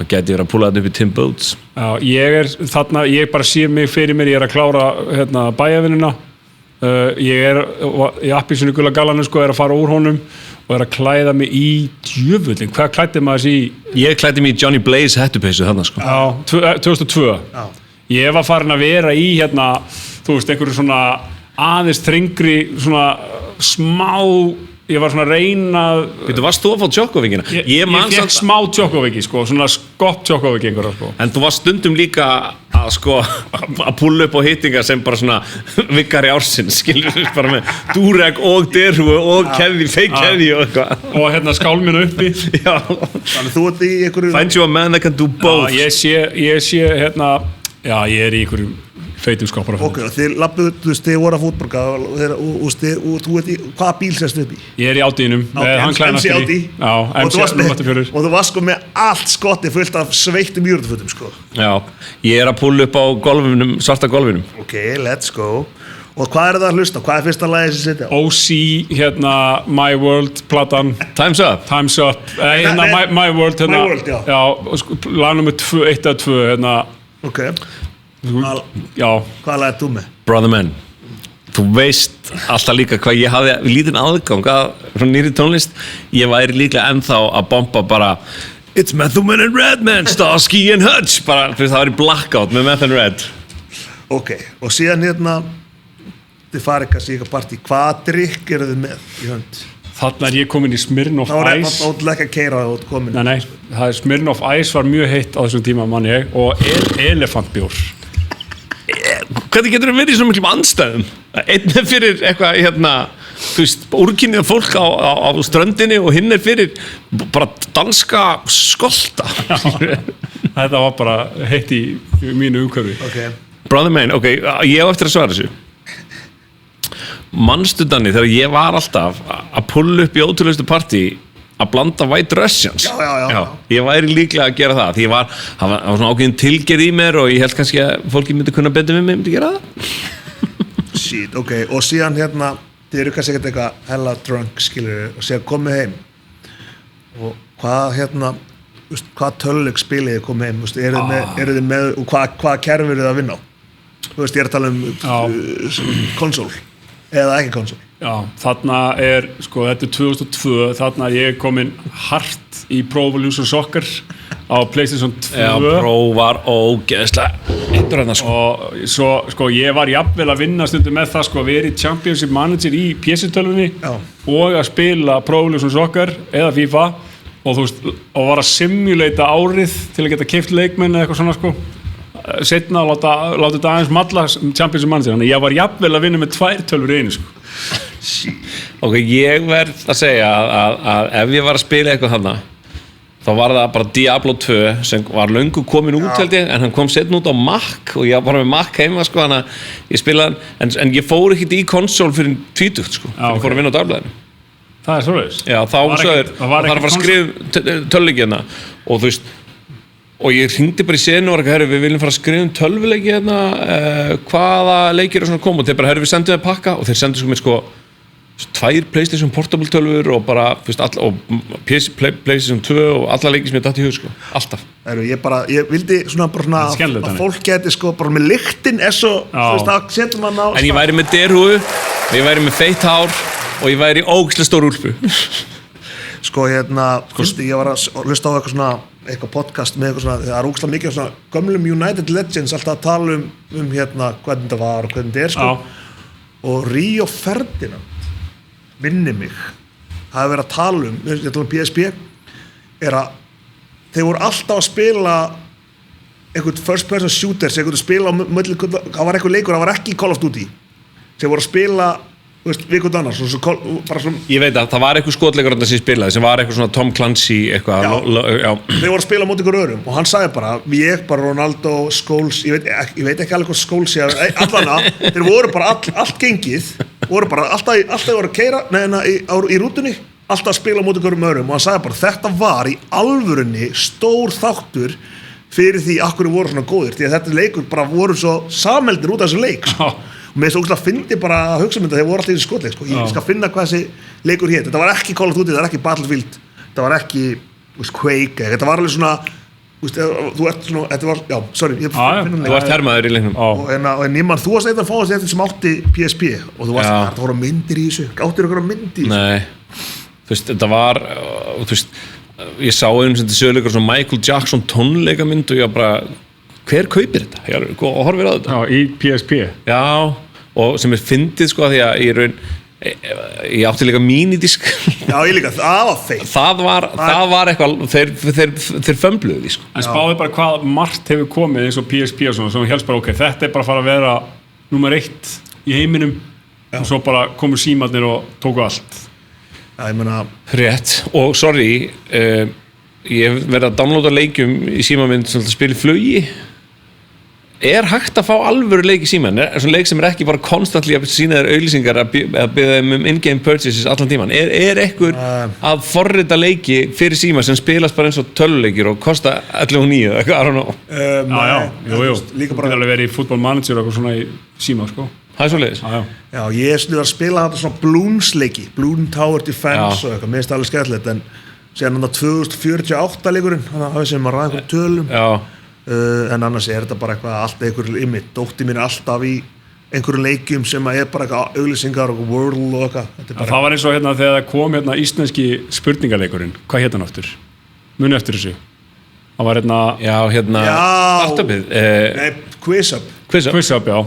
þá gæti ég verið að púla þetta upp í Tim Boots ég er þarna, ég bara sé mig fyrir mér ég er að klára bæjavinnuna ég er í appelsínu gula gallanum sko, er að fara úr honum og er að klæða mig í djöfullin, hvað klæddi maður þessi í? Ég klæddi mig í Johnny Blaze hettupeysu þarna sko 2002 ég var farin að vera í þú veist, einhverju svona aðeins þrengri svona smá ég var svona að reyna Þú varst þú að fá Djokovicina? Ég fekk smá Djokovic sko, svona skopp Djokovic einhverja sko. En þú varst stundum líka að sko að púlla upp á hittinga sem bara svona vikari ársins, skilur við bara með Durek og derhu og keði, fake keði og eitthvað og skálminu uppi Já. Þannig þú ert í einhverju Find you a man that can do both ég sé ég er í einhverju feitum skoppar ok, og þið lappuðu þið voru að fútborga og þú ert í hvaða bíl sérst upp í? Ég er í Audinum MC Audi og þú varst sko með allt skotti fullt af sveittum júrðufutum sko Já, ég er að púlla upp á golfinum, svarta golfinum ok, let's go og hvað er það að hlusta? Hvað er fyrsta lagið sem setja? OC, My World platan Time's Up My World My World, já lag nummer 1 eða 2 ok Já. Hvað lagði þú með? Brother Man Þú veist alltaf líka hvað ég hafði lítinn aðgang frá nýri tónlist ég væri líklega ennþá að bomba bara It's Method Man and Red Man Starsky and Hutch bara það var í Blackout með Method and Red ok, og síðan þið farið kannski í eitthvað partí hvaða drykk eru þið með í hönd? Þarna er ég komin í Smirnoff Ice þá er Ice ekki að keira það út komin Nei, það er Smirnoff Ice var mjög heitt á þessum tíma mann ég og elefantbjór Hvernig getur það verið í svona miklum andstæðum? Einn er fyrir eitthvað þú veist, úrkynnið fólk á ströndinni og hinn er fyrir bara danska skolta Þetta var bara heitt í mínu umhverfi okay. Brother Man, ok, ég á eftir að svara þessu Manstu Danni þegar ég var alltaf að pulla upp í ótrúlegustu partí að blanda White Russians já. Ég væri líklega að gera það því það var svona ákveðin tilgerð í mér og ég held kannski að fólki myndi kunna betur við mig myndi gera það Shit, ok, og síðan þið eru kannski eitthvað hella drunk skilur og síðan komið heim og hvað hvað töluleik spilið þið komið heim eru þið með og hvað kerfið eru þið að vinna á þú veist, ég er að tala um konsól eða ekki konsól Já, þarna er, sko, þetta er 2002 þarna er ég komin hart í Pro Evolution Soccer á PlayStation 2 Já, Pro var ógeðslega eittur hérna sko og svo, sko, ég var jafnvel að vinna stundum með það, sko, að vera í Championship Manager í PC-tölvunni og að spila Pro Evolution Soccer eða FIFA og þú veist, og var að simulata árið til að geta keypt leikmenn eða eitthvað svona, sko setna að láta þetta aðeins malla Championship Manager, þannig ég var jafnvel að vinna með 2 tölvur í einu, sko Ok, ég verð að segja að ef ég var að spila eitthvað þarna þá var það bara Diablo 2 sem var löngu komin út held ég en hann kom setna út á Mac og ég var bara með Mac heima sko þannig að ég spilaði en ég fór ekkert í konsól fyrir 20 sko fyrir ég fór að vinna á dagblæðinu Það er svoleiðis? Já, þá sagður það var að fara að skrifa tölvuleiki og þú veist og ég hringdi bara í senu og var ekki, við viljum fara að skrifa tölvuleiki hvaða leikir og svona koma og þeir bara, við sendum það pakka og þeir sendu mér sko 2 PlayStation Portable tölvur og bara, og PlayStation 2 og alla leiki sem ég datt í hug, sko, alltaf. Ég vildi að fólk geti, sko, bara með lyktin svo, það setur mann á. En ég væri með derhúfu, ég væri með feitt hár og ég væri ógeðslega stór úlpu. Sko, ég var að hlusta á eitthvað podcast með eitthvað það er ógeðslega mikið svona gömlum United Legends alltaf að tala hvernig þetta var og hvernig þetta er, sko. Og Ríó Ferdinand minni mig hafi verið að tala um PSP að þeir voru alltaf að spila einhvern first person shooters, einhvern að spila það var einhver leikur, það var ekki Call of Duty þeir voru að spila vikund annars ég veit að það var einhver skotleikur sem spilaði, sem var eitthvað svona Tom Clancy eitthvað, þeir voru að spila móti ykkur öðrum og hann sagði bara Ronaldo, Scholes, ég veit ekki alveg hvað Scholes allana, þeir voru bara allt gengið, voru bara alltaf voru að keyra í rútunni, alltaf að spila móti ykkur öðrum og hann sagði bara þetta var í alvörunni stór þáttur fyrir því akkur voru svona góðir, því að þetta leikur bara voru svo samheldir út af þessu leik, sko. Og mér svo fyndi bara að hugsa þetta þegar voru alltaf í þessu skotleik, sko. Ég skal finna hvað þessi leikur hér, þetta var ekki Call of Duty, þetta var ekki Battlefield, þetta var ekki Quake, þetta var alveg svona þú ert svona, þetta var, þú ert hermaður í leiknum og nýmann, þú varst eitthvað að fá þetta sem átti PSP og þú varst, það voru myndir í þessu áttir ykkur myndir í þessu Nei, þetta var, ég sá einhvern sem til söguleikur svona Michael Jackson tónleikamynd og ég bara hver kaupir þetta? Og horfir á þetta? Já, í PSP. Já, og sem fyndið, sko, því að ég átti líka minidisk. Já, ég líka, það var feitt. Það var eitthvað, þeir fömbluðu því, sko. En spáði bara hvað margt hefur komið eins og PSP og svona, sem helst bara, þetta bara að fara að vera númer 1 í heiminum og svo bara komu símarnir og tóku allt. Já, ég meina... Rétt, og sorry, ég hef verið að downloada leikjum í símaminn sem spila í flugi. Er hægt að fá alvöru leik í síman? Svona leik sem ekki bara konstantli að sína þér auglýsingar að biðja þeim in-game purchases allan tíman. Er einhver að forrita leiki fyrir síma sem spilast bara eins og töluleikir og kosta 11.9 eitthvað, I don't know. Jú. Líka bara að vera í Football Manager og eitthvað svona í síma, sko. Það er svo leiðis. Já, ég er að spila þetta svona Bloons-leiki, Bloon Tower Defense og eitthvað, mér finnst það alveg skemmtilegt, en síðan 2048 leikurinn, það sem að ræða einhverjum tölum. En annars er þetta bara eitthvað allt einhver limit, dótti mín er alltaf í einhverjum leikjum sem er bara eitthvað auglýsingar og Wordle og eitthvað það var eins og þegar það kom íslenski spurningaleikurinn, hvað hétt hann aftur? Muni eftir þessu það var startupið Quiz Up, já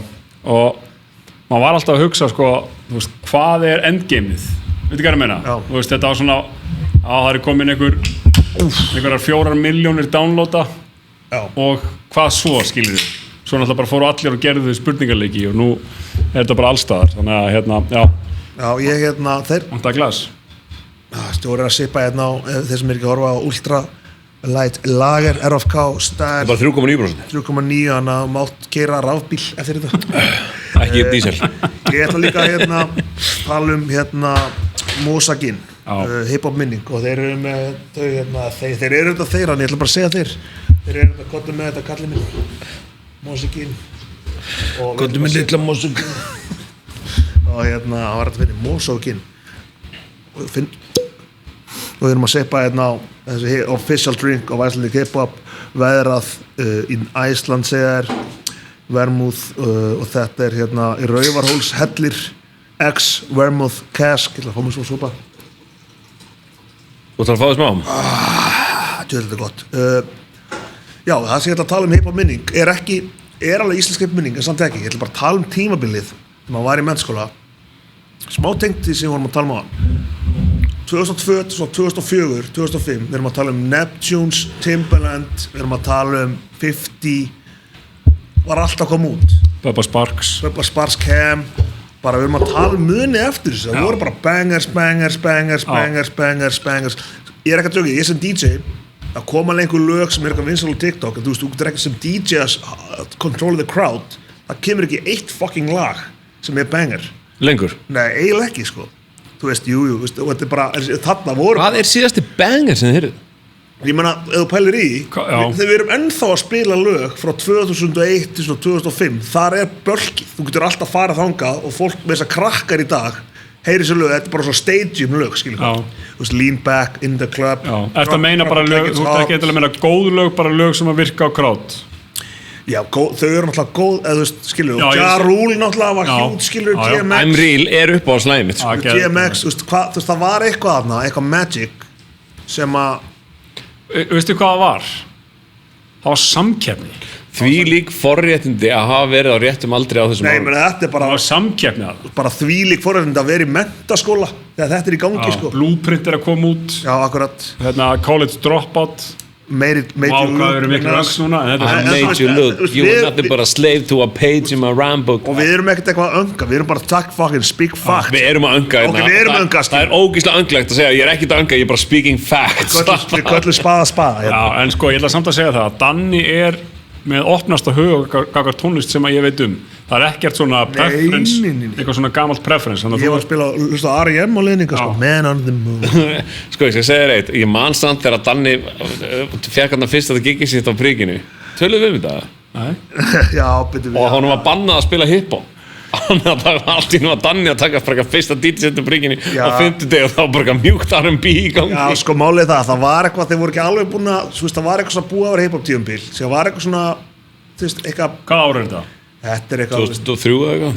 og maður var alltaf að hugsa sko, hvað er endgameið veitu hvað ég meina? Þetta var svona það er komin einhverjar 4 milljónir downloada og hvað svo skilur þið svo náttúrulega bara fóru allir og gerðu þau spurningarleiki og nú er þetta bara allstaðar þannig að ég þeir vantar glas stjóri að sippa á þeir sem ekki að horfa á Ultra Light Lager RFK stær bara 3,9% 3,9 hann að mátt keyra rafbíl eftir þetta ekki dísel ég ætla líka að tala um Mosaginn hip-hop minning og þeir eru með þau þeir eru þetta þeir hann ég ætla bara að segja þeir eru þetta kottum með þetta kallið minn Mosaginn kottum með litla Mosaginn og hann var þetta fyrir Mosaginn og við erum að seppa á þessi official drink of Icelandic hip-hop veðrað í Æsland segjar vermouth og þetta er í Rauvarhóls hellir X vermouth cask ég ætla að fá mér svo sopa Þú ætlar að fá þess má? Þetta er gott já, það sem ég ætla að tala um hip-hop minning er alveg íslensk hip-hop minning en samt ekki, ég ætla bara að tala um tímabilið þegar maður var í mennskóla smá tengt því sem við vorum að tala um á 2002, 2004, 2005 við erum að tala um Neptunes, Timbaland við erum að tala um 50 var alltaf að koma út Bubba Sparks Cam bara við erum að tala muni eftir þessu það voru bara bangers ég er ekki að djóka, ég sem DJ að koma einhver lög sem er eitthvað vinsal á TikTok en þú getur ekki sem DJ að control the crowd það kemur ekki eitt fucking lag sem er banger lengur? Nei, eiginlega ekki sko þú veist, jú, og þetta er bara þarna voru hvað er síðasti banger sem þið heyrðu? Ég meina, ef þú pælir í þegar við erum ennþá að spila lög frá 2001 til 2005 þar er bölkið, þú getur alltaf farið þangað og fólk með þess að krakkar í dag heyri sér lög, þetta bara svo stadium lög, skilur lean back, in the club Ertu að meina bara lög, þú ert ekki að meina góð lög, bara lög sem að virka á krát Já, þau eru náttúrulega góð, eða þú veist, skilur Ja Rule náttúrulega var hjút, skilur DMX I'm Real upp á slæmið DMX, þú veist, það var eitthvað þarna, eitthvað magic sem að Veistu hvað það var? Það var samkeppni Því lík forréttindi að hafa verið á réttum aldri á þessum Nei, menn þetta er bara Það var samkeppni að bara því lík forréttindi að vera í menntaskóla þegar þetta er í gangi, sko Blueprint er að koma út Já, akkurat College Dropout made you look you were nothing but a slave to a page in my rhyme book og við erum ekkert eitthvað að önga, við erum bara talk fucking speak fact við erum að önga það er ógeðslega önglegt að segja ég er ekkert að önga, ég er bara speaking facts við köllum spaða Já, en sko ég ætla samt að segja það að Danni er með opnasta hugakar tónlist sem að ég veit það er ekkert svona preference eitthvað svona gamalt preference ég var að spila, hlusta R.E.M. á liðninga sko. Man on the moon sko ég skal segja reitt, ég man samt þegar Danni fekk hann að fyrst að það giggi sitt á príkinu töluðu við það? Já, betur við og hann var bannað að spila hiphop allt í nú að Danni að taka fyrsta DJ-setu príkinu á 50 degi og þá bara mjúkt R&B í gangi Já, sko málið það var eitthvað, þeir voru ekki alveg búin að það var eitthvað svona búið að vera hiphop tíumbil sem var eitthvað svona, þú veist, eitthvað Hvað ára er þetta? Þetta er eitthvað 2003 eða eitthvað?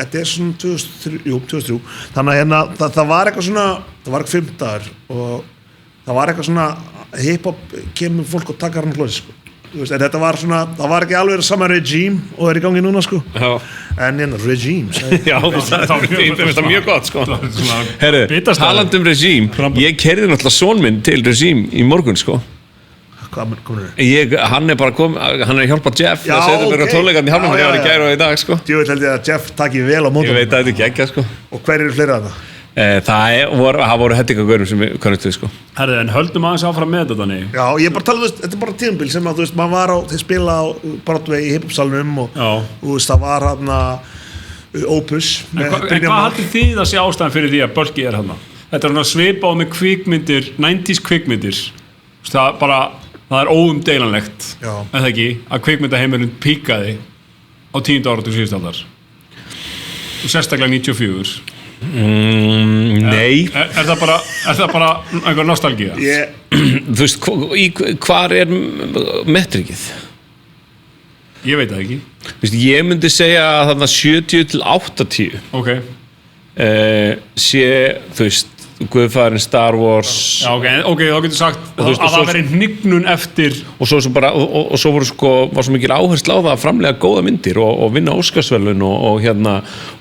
Þetta er svona 2003 þannig að hérna, það var eitthvað svona það var eitthvað 5 dagar og það var eitthvað svona hiphop kemur fólk og takkar hann hlóðis sko en þetta var svona, það var ekki alveg sama regime og er í gangi núna sko en hérna, regime Já, það finnst það mjög gott sko Herru, talandi regime ég keyrði náttúrulega son minn til regime í morgun sko Hvað komur þér? Hann er bara hann er að hjálpa Jeff að setja mér á tónleikarni í Hafnarfirði ég var í gær og í dag sko Ég veit held ég að Jeff taki vel á mótum Ég veit að þetta ekki ekki sko Og hver eru fleiri að það? Það voru hettingagaurum sem við kannast við sko Herðu, en höldum aðeins áfram með þetta þannig Já, ég er bara að tala, þetta er bara tímabil sem að, þú veist, maður var þeir spila á Broadway í hiphopsalunum og þú veist, það var hann Opus En hvað haldið þið að sé ástæðan fyrir því að Bölki er hann? Þetta er hann að svipa á með kvikmyndir 90s kvikmyndir það er óumdeilanlegt eða ekki, að kvikmyndaheimurinn píkaði á 10. áratug síðustu aldar og sérstaklega 94 Nei Er það bara einhver nostalgía? Þú veist, hvar er metrikið? Ég veit það ekki Þú veist, ég myndi segja að þarna 70 til 80 sé, þú veist Guðfaðurinn, Star Wars Já, ok, þá getur sagt að það veri hnignun eftir og svo bara, og svo voru sko var svo mikil áhersla á það að framlega góða myndir og vinna Óskarsverðlaun og hérna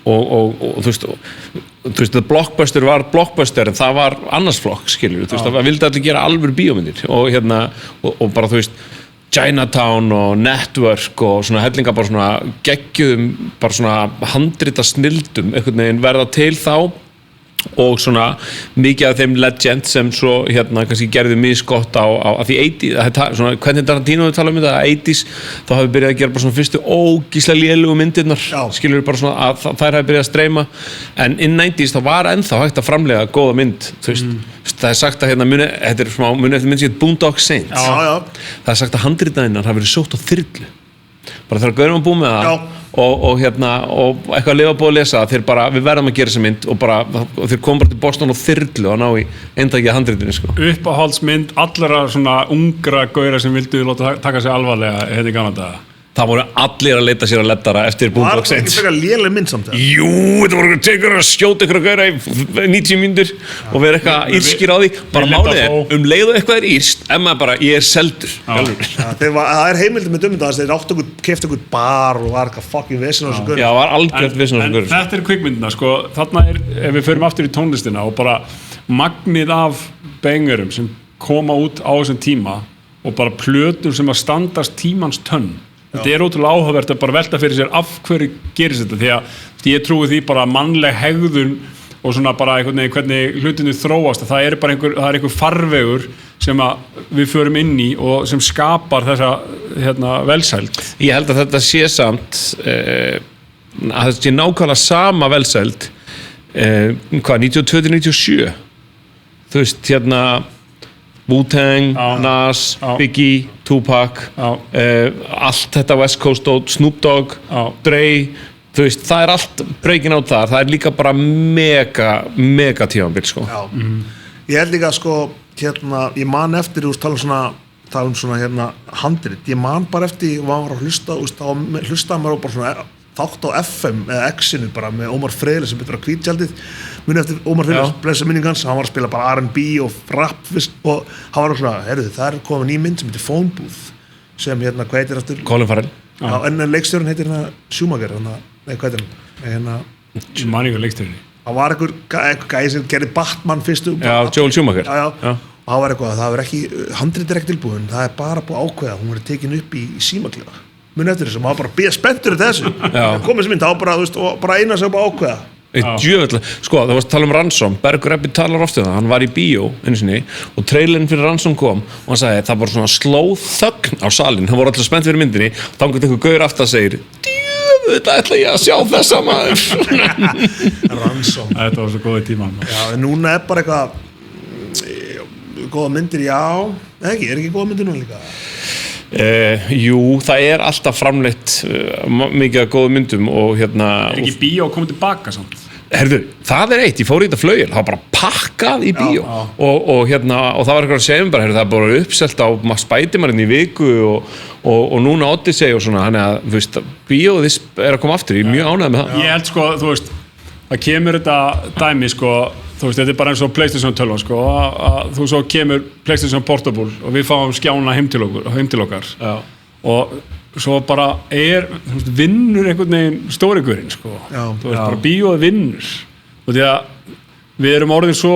og þú veist, blockbuster var blockbuster en það var annars flokk, skilur þú veist, það vildi allir gera alvöru bíómyndir og hérna, og bara þú veist Chinatown og Network og svona hellinga bara svona geggjum bara svona handrita snildum einhvern veginn verða til þá og svona mikið af þeim legend sem svo hérna kannski gerði misgott á því 80s, svona hvernig Tarantino við tala um þetta 80s, þá hafi byrjað að gera bara svona fyrstu ógíslega lélegu myndirnar skilur bara svona að þær hafi byrjað að streyma en in 90s þá var ennþá hægt að framlega góða mynd, þú veist það er sagt að hérna þetta er smá muni eftir mynd sem Boondock Saints það er sagt að handritaðinnar hafi verið sótt á þyrlu bara þegar gaurum að búið með það og hérna og eitthvað lifa búið að lesa þeir bara, við verðum að gera þessa mynd og þeir kom bara til Boston og þyrlu og ná í endakið handritinu sko Uppáhaldsmynd allra svona ungra gauðra sem vildu láta taka sig alvarlega hérna í gamla daga Það voru allir að leita sér að leddara eftir Boondock Saints. Var það ekki frekar léleg mynd samt? Jú, þetta voru tegur að skjóta ykkur að gauðra í 90 mínútur og vera eitthvað írskir á því. Bara málið er, leiðu eitthvað er írst, en maður bara, ég er seldur. Það er heimildið með dömynda þess að þeir áttu okkur, keyptu okkur bar og var eitthvað fucking vesen á þessu gauðra. Já, var algjört vesen á þessu gauðra. En þetta er kvikmyndina, sko, þarna er, ef við förum aftur í tónlistina og bara magnið af bengurum sem koma út á þessum tíma og bara plötur sem að standast tímans tönn. Þetta er ótrúlega áhugavert að bara velta fyrir sér af hverju gerist þetta, því að ég trúi því bara mannleg hegðun og svona bara einhvern veginn hvernig hlutinu þróast, það er bara einhver farvegur sem að við förum inn í og sem skapar þessa velsæld. Ég held að þetta sé samt að þetta sé nákvæmlega sama velsæld 92-97 þú veist Wu-Tang, Nas, Biggie, Tupac allt þetta West Coast Snoop Dogg, Dre þú veist, það allt breaking out þar, það líka bara mega tímabil sko. Já, ég held líka sko, ég man eftir, þú veist, tala um svona handrit, ég man bara eftir, var að hlusta, þú veist, þá hlustaði maður bara svona þátt á FM eða X-inu bara með Ómar Freyr sem betur að Hvítjaldið, muni eftir Ómar Freyr, blessa minning hans, hann var að spila bara R&B og rap og hann var svona, það er komin ný mynd sem heitir Phone Booth, sem hvað heitir eftir? Colin Farrell. Já, en leikstjórinn heitir Schumacher, hvað heitir hann? Man ykkur leikstjórinn. Það var einhver gæði sem gerði Batman fyrstu. Já, Joel Schumacher. Já. Og það var eitthvað, það er ekki, handrit er ekki tilbúin, það er bara búið ákveða, hún verið tekin upp í símaklefa. Muni eftir þessu, maður bara býða spenntur eftir þessu. Komið sem mynd, þá bara, þú veist, og bara eina sem bara ákveða. Djöfull, sko, það var að tala um Ransom, Bergur Ebbi talar ofta það, hann var í bíó einu sinni og trailerinn fyrir Ransom kom og hann sagði það var svona sló þögn á salin, hann voru alltaf spennt fyrir myndinni og þá einhver gaur aftur að segir djöfull, ætla ég að sjá þessa maður. Ransom. Þetta var svo góði tíma. Já, en núna er bara eitthvað góða myndir, já, er ekki góða myndir núna líka? Jú, það er alltaf framleitt mikið af góðum myndum og Er ekki bíó að koma tilbaka samt? Herðu, það er eitt, ég fór í þetta flauel, það var bara pakkað í bíó og það var eitthvað að segja bara, það er bara uppselt á Spiderman í viku og núna Odyssey og svona, þannig að, þú veist, bíóðis er að koma aftur, ég er mjög ánægð með það. Ég held sko, þú veist, það kemur þetta dæmi sko, þú veist, þetta er bara eins og PlayStation 12 sko, að þú svo kemur PlayStation Portable og við fáum skjána heim til okkar og svo bara þú veist, vinnur einhvern veginn stórigurinn sko, þú veist, bara bíóð vinnur og því að við erum orðin svo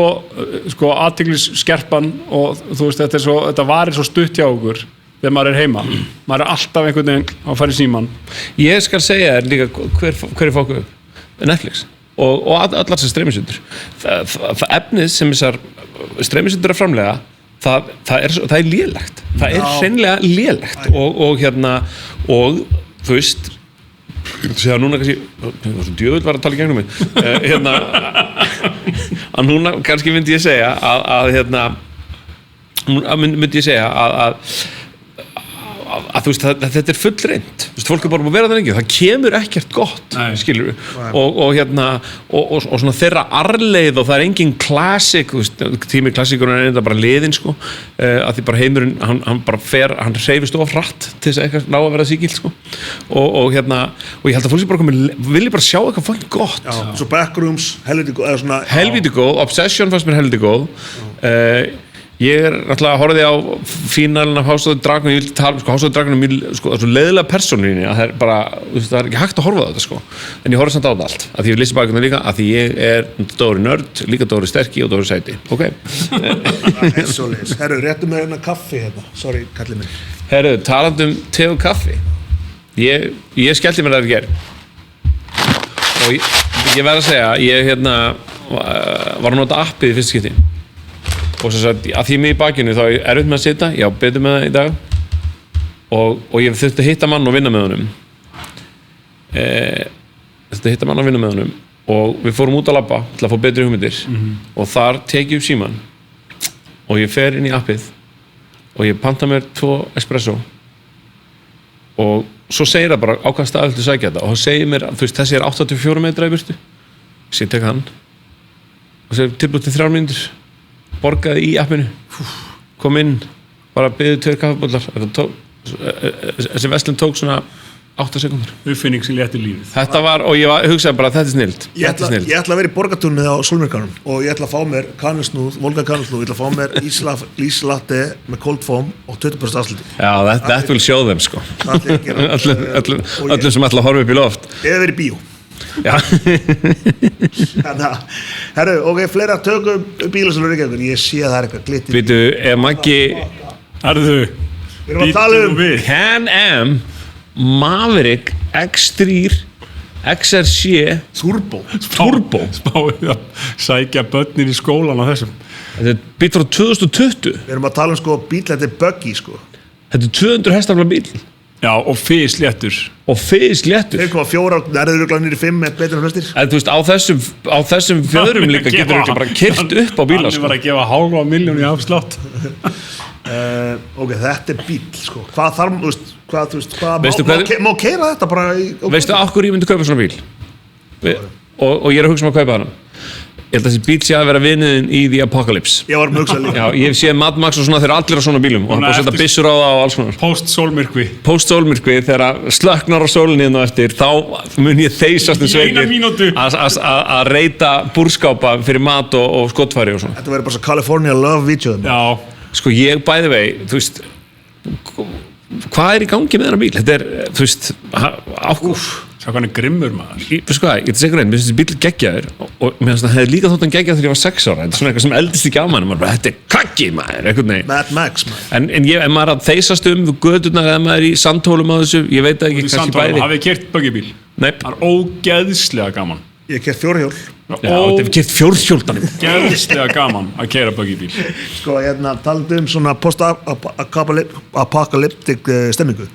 sko athygliskerpan og þú veist, þetta varir svo stutt hjá okkur þegar maður er heima, maður er alltaf einhvern veginn að fara í síman. Ég skal segja þér líka hver er fókuð Netflix og allar sem streymisyndur það efnið sem þessar streymisyndur að framlega það er lélegt, það er hreinlega lélegt og þú veist segja núna kannski djöfull var að tala í gegnum mig að núna kannski myndi ég segja að þú veist, þetta er fullreynt, þú veist, fólk er bara búin að vera það lengi, það kemur ekkert gott, skilur við og svona þeirra arleið og það er engin classic, þú veist, tími klassíkurinn er enda bara liðin, sko, að því bara heimurinn, hann bara hann hreyfist of hratt til þess að eitthvað ná að vera síkild, sko og ég held að fólk sem bara vilja bara sjá eitthvað fucking gott. Já, svo Backrooms, helviti góð, eða svona helviti góð, Obsession fannst mér helviti góð. Ég náttúrulega horfði á fínalinn af House of the Dragon, ég vildi tala um House of the Dragon það er svo leiðilega persónu það er bara, það er ekki hægt að horfa á þetta sko. En ég horfði samt á þetta allt, að því ég lýsi bækurna líka, að því ég er dóri nörd, líka dóri sterki og dóri sæti, ok? Herru, réttu með hérna kaffi hérna, sorry, kallið minn. Herru, talandi um te og kaffi, ég skellti mér það í gær og ég verð að segja, ég var að nota appið í fyrsta skipti og svo að því mig í bakinu þá er erfitt með að sitja, ég á betur með það í dag og ég þurfti að hitta mann og vinna með honum og við fórum út að labba til að fá betri hugmyndir og þar tek ég upp símann og ég fer inn í appið og ég panta mér 2 espresso og svo segir það bara á hvaða stað viltu sækja þetta og þá segir mér, þú veist, þessi er 84 metra í burtu ég tek hann og segir tilbúið til 3 mínútur borgaði í appinu kom inn, bara byggði 2 kaffibollar þessi verslun tók svona 8 sekúndur uppfinning sem létti lífið þetta var, og ég hugsaði bara þetta er snilld ég ætla að vera í borgartúrnið á Sólmyrkvanum og ég ætla að fá mér kanilsnúð, volga kanilsnúð ég ætla að fá mér íslatte með cold foam og 20% afsluti that will show them sko öllum sem ætla að horfa upp í loft eða verið bíó herru, ok, fleira tökum bílasölu Reykjavíkur, ég sé að það er eitthvað glitti Býtu, Maggi við erum að tala um Can-Am Maverick X3 XRC Turbo spáðið að sækja börnin í skólan á þessum þetta er bíl frá 2020 við erum að tala um sko bíl, þetta er buggy sko þetta er 200 hestafla bíl já, og fysléttur 1,4, það er röglega nýri 5 með betur en flestir en þú veist, á þessum fjöðrum líka getur þú ekki bara kyrt upp á bíla hann var að gefa 500.000 í afslátt Ok, þetta bíl sko. Hvað þarf, Veistu má keyra þetta bara Veistu af hverju ég myndi kaupa svona bíl? Og ég er að hugsa að kaupa hana. Ég held að þessi bíl sé að vera vinuðin í The Apocalypse. Ég var með hugsað líka. Já, ég hef séð Mad Max og svona þeir allir á svona bílum og hann búið að setja byssur á það og alls konar. Post-sólmyrkvi, þegar slöknar á sólinni og eftir, þá mun ég þeysast sveitir að reyta búrskápa fyrir mat og skottfæri og svona. Þetta verður bara svo California Love video. Já, sko ég bæði vei, þú veist, hvað í gangi með þennan bíl? Þetta þú veist, Sjá hvað hann grimmur maður. Veistu hvað, ég segir einn, mér finnst þessi bíl geggjaður og mér finnst það hefði líka þótt hann geggjaður þegar ég var 6 ára. Þetta er svona eitthvað sem eldist ekki á mann. Þetta er krakki maður, einhvern veginn. Mad Max maður. En maður að þeysast göturnar eða maður í sandhólum á þessu, ég veit ekki kannski bæði. Hafið keyrt buggy-bíl? Nei. Það er ógeðslega gaman. Ég hef keyrt 4-hjól. Já, þetta hef keyrt 4-hjóldanum. Geðslega gaman að keyra buggy-bíl. Sko, talandi svona post-apocalyptic stemmingu.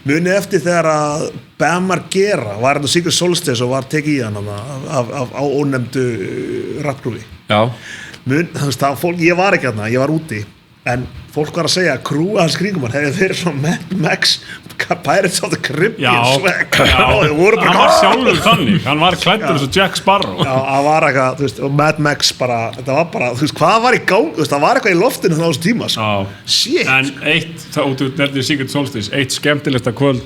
Muni eftir þegar að Bam Margera var þetta Secret Solstice og var tekið í hann af ónefndu rapgrúfi. Já. Ég var ekki þarna, ég var úti. En fólk var að segja að krúa hans kringum hann hefði verið svona Mad Max Pirates of the Caribbean swag. Hann var sjálfur þannig, hann var klæddur eins og Jack Sparrow. Já, það var eitthvað, þú veist, og Mad Max bara, þetta var bara, þú veist, hvað var í gang, þú veist, það var eitthvað í loftinu þá á þessu tíma, sko. Shit. En út úr nefnir Secret Solstice, eitt skemmtilegsta kvöld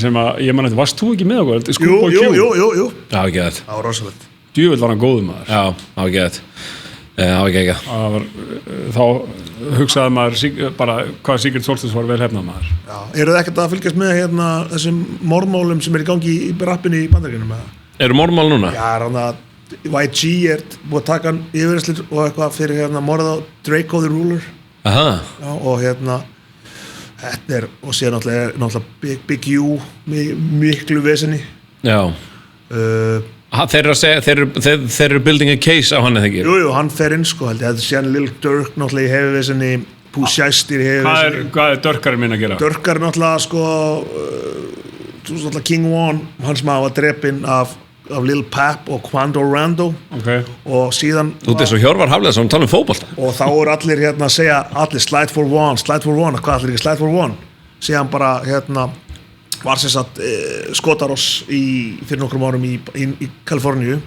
sem að, ég man að varst þú ekki með okkur? Jú. Það var ekki þetta. Það var rosalegt. Djúvill var hann góður maður. Já, það var ekki þetta. Það var ekki ekki. Þá hugsaði maður bara hvað Secret Solstice var vel hefnað maður. Já, eru þið ekkert að fylgjast með þessum morðmálum sem er í gangi í rappinu í Bandaríkjunum? Eru morðmál núna? Já, YG er búið að taka hann yfirherslir og eitthvað fyrir morð á Draco the Ruler. Aha. Já, og þetta er, og síðan náttúrulega Big U miklu vesenni. Já. Þeir eru building a case á hann eða ekki? Jú, hann fer inn sko, held ég. Þetta er síðan Lil Durk náttúrulega í hefðvesenni, Pooh Shiesty í hefðvesenni. Hvað er Durkari minn að gera? Durkari náttúrulega sko, King Von, hans maður var drepinn af Lil Pep og Quando Rando. Okay. Og síðan... Þú veist svo Hjörvar Hafleðsson tala fótbolta. Og þá eru allir að segja, slide for one, hvað allir ekki slide for one? Síðan bara var sem sagt Skotaross fyrir nokkrum árum í Kaliforníu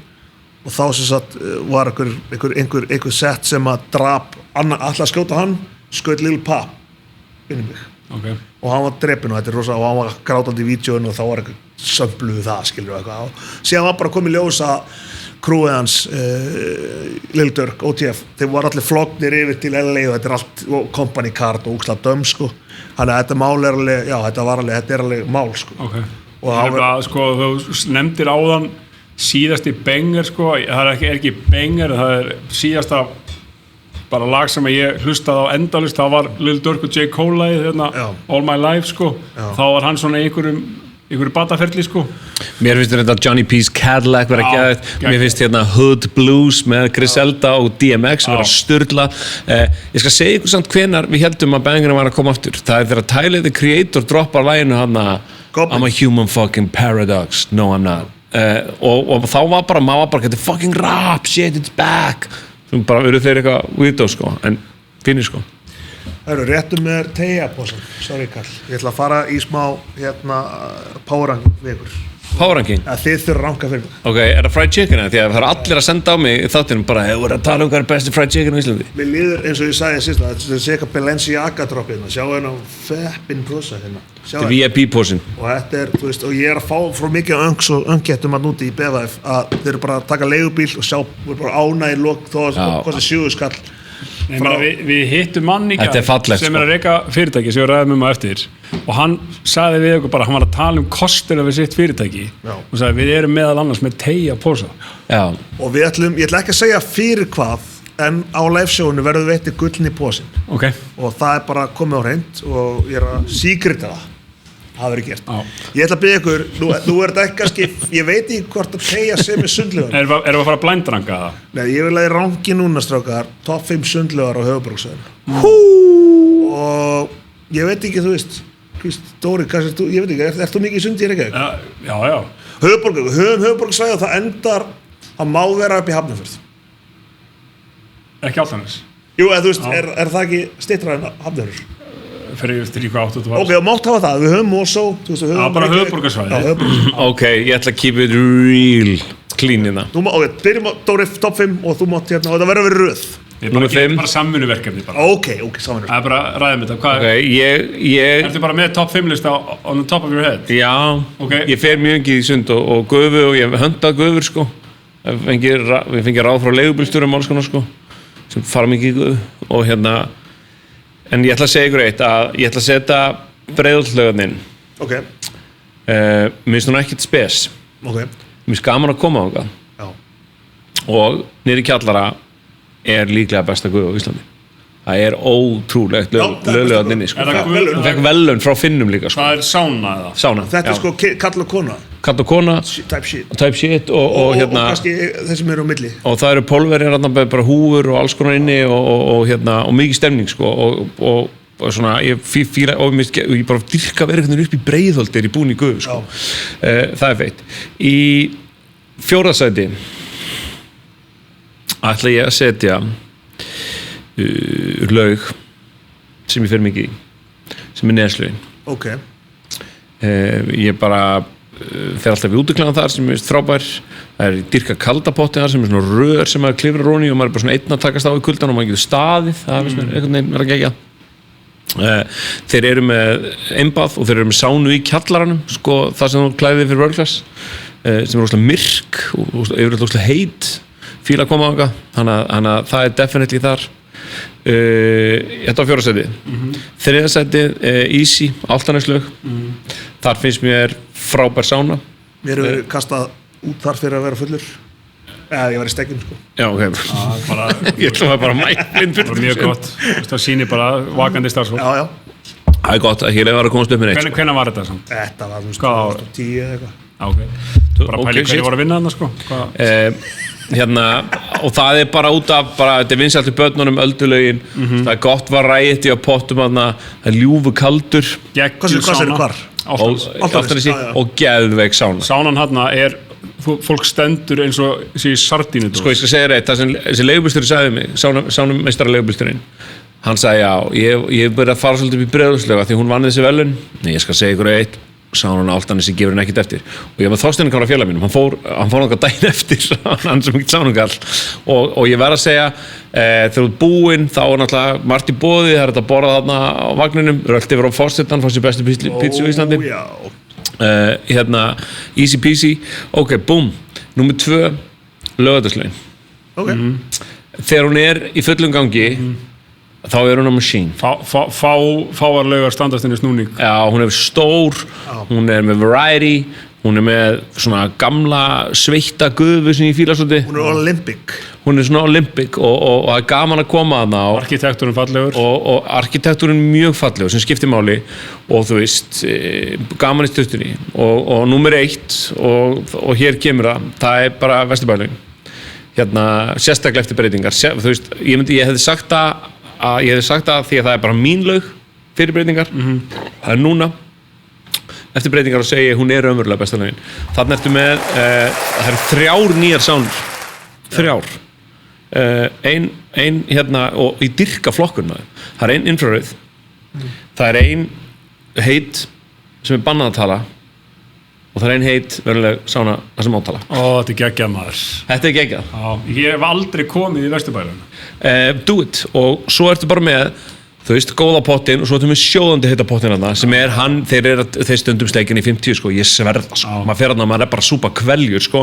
og þá sem sagt var einhver sett sem að drap alltaf að skjóta hann, skaut Lil Pap inn í mig. Okay. Og hann var drepinn og þetta er rosa og hann var grátandi í vídeóinu og þá var eitthvað sömbluð það, skilur við eitthvað og síðan var bara komið ljós að krúið hans Lil Durk, OTF, þeir var allir flognir yfir til LA og þetta er allt company card og úksla döm sko. Þannig að þetta mál er alveg, já þetta er alveg mál sko. Okay. Og það er sko, þú nefndir áðan síðasti banger sko, það er ekki banger, það er síðasta bara lag sem ég hlustaði á endalust, það var Lil Durk og J. Cole lagið All My Life sko, þá var hann svona einhverju bataferli sko. Mér finnst þetta Johnny P's Cadillac vera gæðið, mér finnst Hood Blues með Griselda og DMX vera sturla. Ég skal segja ykkur samt hvenar við heldum að bangina var að koma aftur. Það er þegar Tyler the Creator droppar laginu I'm a human fucking paradox, no I'm not. Og þá var bara, maður var bara, þetta er fucking rap, shit it's back. Svo bara eru þeir eitthvað weirdo sko, en finnir sko. Það eru réttum með tegjapósan, sorry Karl. Ég ætla að fara í smá power-ranking við ykkur. Power-ranking? Ja, þið þurfa ranka fyrir mig. Ok, er það fried chicken eða? Því að það eru allir að senda á mig þáttunum bara, hefur verið að tala hvað er besti fried chicken á Íslandi. Mér líður eins og ég sagði síst að þetta sé eitthvað Balenciaga drop hérna, sjá hérna feppin posa hérna. Þetta er VIP-pósin. Og þetta er, þú veist, og ég er að fá frá mikið öngs og önggettum að núti í BVF að þeir eru bara að taka leigubíl og sjá, við erum bara ánægir lok þó að kosti 7 skall. Við hittum mann í gær sem er að reka fyrirtæki sem við ræðum á eftir og hann sagði við okkur bara, hann var að tala kostina við sitt fyrirtæki og sagði við erum meðal annars með tegjapósa. Og við ætlum, ég ætla ekki að segja fyrir hvað en á liveshowinu verður veitti gullni pósin og það er bara komið á hreint og ég er að síkrita það verður gert. Ég ætla að byrja ykkur, nú er þetta ekki kannski, ég veit ekki hvort að tegja sem er sundlaugar. Erum við að fara að blændrangka það? Nei, ég vil að ég rangi núna strákar, top 5 sundlaugar á höfuðborgarsvæðinu. Og ég veit ekki, þú veist, Dóri, kannski þú, ég veit ekki, ert þú mikið í sundi í Reykjavík? Já. Höfuðborgarsvæði og það endar að má vera upp í Hafnarfjörð. Ekki Álftanes? Jú, eða þú veist, er það ekki styttra en Hafnarfjörður? Fyrir 3.8 var. Ok, mátt hafa það, við höfum Mosó, þú veist, við höfum... bara höfuðborgarsvæði. Ok, ég ætla að keep it real clean hérna. Ok, byrjum á Dóri top 5 og þú mátt hérna, og það verður að vera röð. Númer 5. Bara samvinnuverkefni bara. Ok, samvinnuverkefni. Það er bara ræðum þetta. Hvað ég... Ertu bara með top 5 lista on the top of your head? Já, okay. Ég fer mjög ekki í sund og gufu og ég höndað gufur sko. Við fengið ráð frá leigubílstjórum alls konar sko, sem fara mikið í gufu og hérna, en ég ætla að segja ykkur eitt að ég ætla að setja Breiðholtslaugarnar inn. Ok. Mér finnst hún ekkert spes. Ok. Mér finnst gaman að koma á þangað. Já. Og niður í kjallara er líklega besta guð á Íslandi. Það er ótrúlegt löglegarn inni sko. Hún fekk velun frá Finnum líka sko. Það er sána eða? Sána. Þetta er sko kall og kona. Kall og kona. Type shit. Og hérna. Og kannski þeir sem eru á milli. Og það eru pólverjar hérna bara húfur og alls konar inni og hérna og mikið stemning sko og svona ég fíla og ég bara dyrka verið upp í Breiðholt er ég búin í guð sko. Það er feitt. Í 4. sæti ætla ég að setja laug sem ég fer mikið í sem Neslögin. Ok. Ég bara fer alltaf í útiklæðan þar sem er frábær. Það er dyrka kaldapotti þar sem er svona rör sem maður klifrar ofan í og maður er bara svona einn að takast á í kuldan og maður getur staðið. Það er einhvern veginn að gegja. Þeir eru með einbað og þeir eru með sánu í kjallaranum sko, það sem þú klæðið fyrir world class sem er rosalega myrk og yfirleitt rosalega heit fíla að koma á þangað, þannig að það er definitely þar. Þetta á 4. sæti. 3. sæti Easy, Álftaneslaug. Þar finnst mér frábær sána. Mér hefur kastað út þar fyrir að vera fullur. Ég var í stekkjum sko. Já, ok. Ég ætlum að bara mæklind fyrir. Mjög gott. Það sýnir bara vakandi starfsfólk. Já. Það er gott að hér var að komast upp með neitt. Hvenær var þetta samt? Þetta var 2010 eða eitthvað. Ok. Bara pæli hverju voru að vinna þarna sko. Hérna, og það er bara út af þetta er vinsælt í börnunum, öldulögin það er gott variety á pottum þarna, það er ljúfu kaldur Hvað er hvar? Álftanesi og geðveik sána. Sánan hérna er fólk stendur eins og sé í sardínudós. Sko ég skal segja reitt, það sem þessi leigubílstjóri sagði mig, sánumeistara leigubílstjórinn, hann sagði já, ég byrjaði að fara svolítið upp í Breiðholtslaug því hún vann þessi velun. Nei, ég skal segja ykkur eitt, sánan Álftanesi gefur henni ekkert eftir og ég var Þorsteinn gamla félag mínum, hann fór náttúrulega daginn eftir hann sem ekki sánungall og ég verð að segja þegar þú ert búinn þá er náttúrulega margt í boði, það er þetta að borða þarna á vagninum, rölti yfir á Forsetan, fannst ég bestu pizza í Íslandi. Hérna easy peasy. Ok, boom. Númer 2 Laugardalslaugin. Ok. Þegar hún er í fullum gangi þá er hún á machine. Fáar laugar standast henni snúning. Já, hún er stór, hún er með variety, hún er með svona gamla sveitta gufu sem ég fíla svolítið. Hún er Olympic. Hún er svona Olympic og það er gaman að koma þarna. Arkitektúrin fallegur. Og arkitektúrin mjög fallegur sem skiptir máli og þú veist, gaman í stuttunni. Og númer 1 og hér kemur það er bara Vesturbælaugin. Hérna, sérstaklega eftir breytingar. Þú veist, ég hefði sagt það því að það er bara mín laug fyrir breytingar. Það er núna eftir breytingar og segja hún er raunverulega besta laugin. Þannig ertu með það eru 3 nýjar sánur. 3. Ein hérna og í dyrka flokkun það er ein infrarauð. Það er ein heit sem er bannað að tala og það er ein heit veruleg sána það sem átala. Þetta er geggjað maður. Þetta er geggjað. Ég hef aldrei komið í Vesturbælaugina. Do it og svo ertu bara með þú veist, góða pottin og svo ertu með sjóðandi heita pottin þarna sem er þeir stundum sleikin í 50 sko, ég sverða sko, maður fer þarna, maður er bara súpa kveljur sko,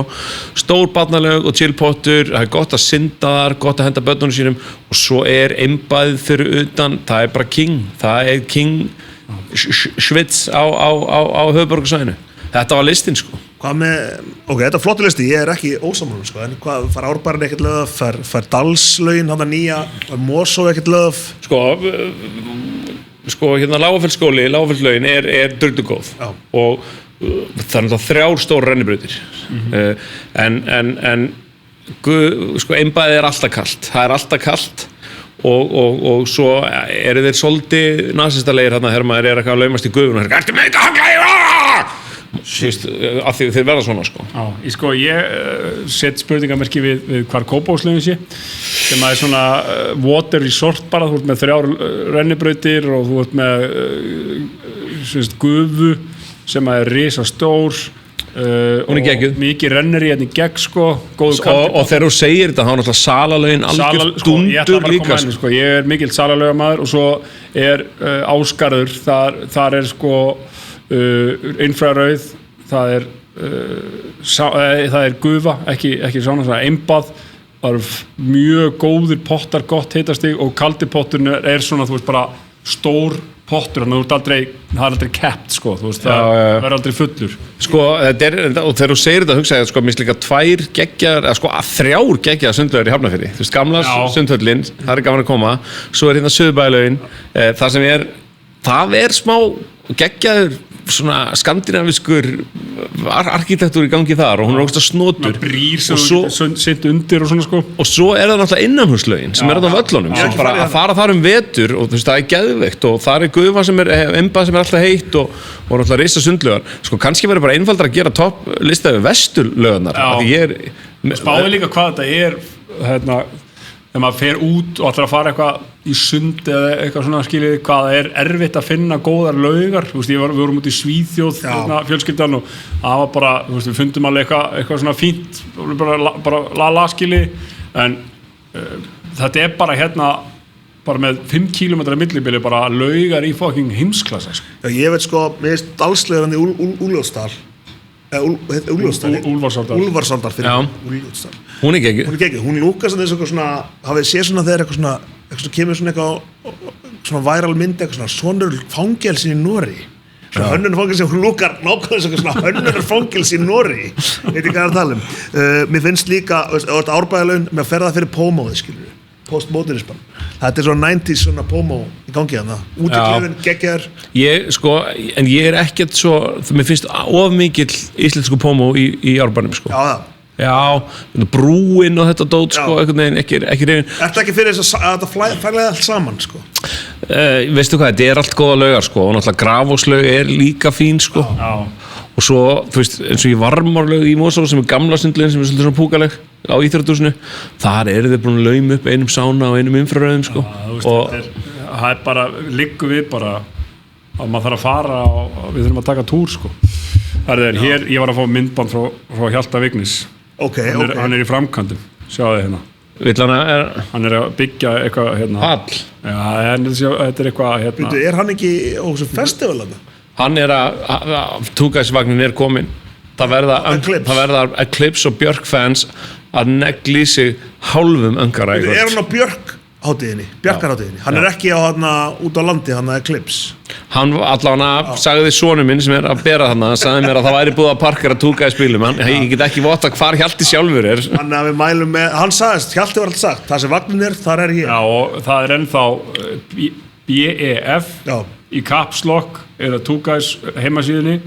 stór barnalög og chillpottur, það er gott að synda þar, gott að henda börnunum sínum og svo er einbæðið fyrir utan, það er bara það er king Schwitz á höfuðborgarsvæðinu. Þetta var listin sko. Hvað með, ok, þetta er flottu listi, ég er ekki ósammála sko, en hvað, fær Árbærinn ekkert löf, fær Dalslaugin, hann nýja, fær Mosó ekkert löf? Sko, hérna Lágafellslaugin er drullugóð og það er náttúrulega 3 stórar rennibrautir. En sko, einbæðið er alltaf kalt, það er alltaf kalt og svo eru þeir svolítið nasistalegir hérna þegar maður er eitthvað að laumast í gufun og ertu með þetta hanglaði af því þeir verða svona sko. Ég set spurningamerki við hvar Kópavogslaugin sé sem að er svona water resort bara, þú ert með 3 rennibrautir og þú ert með gufu sem að er risastór hún er geggjuð, mikið rennir í hérna í gegn sko, og þegar þú segir þetta þá er náttúrulega salalögin algjör dundur líka sko. Ég er mikill salalögamaður og svo er Ásgarður, þar er sko infrarauð, það er gufa, ekki sána, það er einbað, það eru mjög góðir pottar, gott hitastig og kaldi potturinn er svona, þú veist, bara stór pottur, þannig að það er aldrei kept sko, þú veist, það verður aldrei fullur sko, og þegar þú segir þetta hugsa ég sko, minnst líka 2 geggjaðar eða sko 3 geggjaðar sundlaugar í Hafnarfirði, þú veist, gamla sundhöllin, það er gaman að koma, svo er hérna Suðurbæjarlaugin, það er smá geggjaður svona skandinaviskur arkitektúr í gangi þar og hún er ógst að snotur brýr sem sitt undir og svona sko, og svo er það náttúrulega innanhúslaugin sem er á völlunum, sem bara að fara þar vetur og þú veist, það er geðveikt og það er gufa sem er embað sem er alltaf heitt og náttúrulega risa sundlaugar, sko kannski verður bara einfaldar að gera topplista við vesturlaugarnar, spáði líka hvað þetta er hérna, þegar maður fer út og ætlar að fara eitthvað í sund eða eitthvað svona skiljið, hvað er erfitt að finna góðar laugar, þú veist, við vorum út í Svíþjóð fjölskyldan og það var bara, þú veist, við fundum alveg eitthvað svona fínt, bara skiljið, en þetta er bara hérna, bara með 5 kilometra millibili, bara laugar í fucking heimsklassa sko. Já, ég veit sko, mér finnst Dalslegarinn í Úlfsdal Úlfarsárdal fyrir Úlfsdal. Hún er geggjuð. Hún lúkast eins og eitthvað svona, hafið séð svona þegar eitthvað kemur svona eitthvað svona væral mynd, eitthvað svona fangelsin í Noregi. Svona hönnunarfangelsin, hún lúkar nákvæmlega eins og eitthvað svona hönnunarfangelsin í Noregi. Veit ekki hvað að tala um. Mér finnst líka, þetta Árbæjarlaugin með að ferða fyrir pómóði, skilur við. Postmodernism. Þetta er svona 90s svona pómó í gangi hana. Útiklifin, geggjar. En ég er ekkert svo, mér finnst of mikill íslensku pómó í Árbænum sko. Já, brúin og þetta dót sko, einhvern veginn ekki reyðin. Ertu ekki fyrir þess að þetta fælega allt saman sko? Veistu hvað, þetta er allt góða laugar sko, og náttúrulega Grafóslaug er líka fín sko. Og svo, þú veist, eins og í Varmárlaug í Mosó sem er gamla sundlaugin sem er svolítið svona púkaleg á Íþróttahúsinu, þar eru þeir búin að lauma upp einum sána og einum infrarauðum sko. Það er bara, liggur við bara að maður þarf að fara og við þurfum að taka túr sko. Hér, ég var að fá myndband frá Hjalta Vignis. Hann er í framkantum, sjáðu þið hérna. Hann er að byggja eitthvað hérna. Hall? Já, þetta er eitthvað hérna. Er hann ekki á þessu festivalana? Hann er túrgæsvagnin er komin. Það verða Eclipse og Björk fans að negli sig hálfum öngara. Er hann á Bjarkarhátíðinni? Hann er ekki út á landi, hann er Eclipse. Hann allavega sagði sonur minn sem er að bera þarna, hann sagði mér að það væri búið að parkera túrgæsbílum. Ég get ekki votta hvar Hjalti sjálfur er. Þannig að við mælum með, hann sagðist, Hjalti var alltaf sagt, það sem vagnin er, þar er ég. Já, og það er ennþá BEF í Caps Lock eða túrgæs heimasíðunni.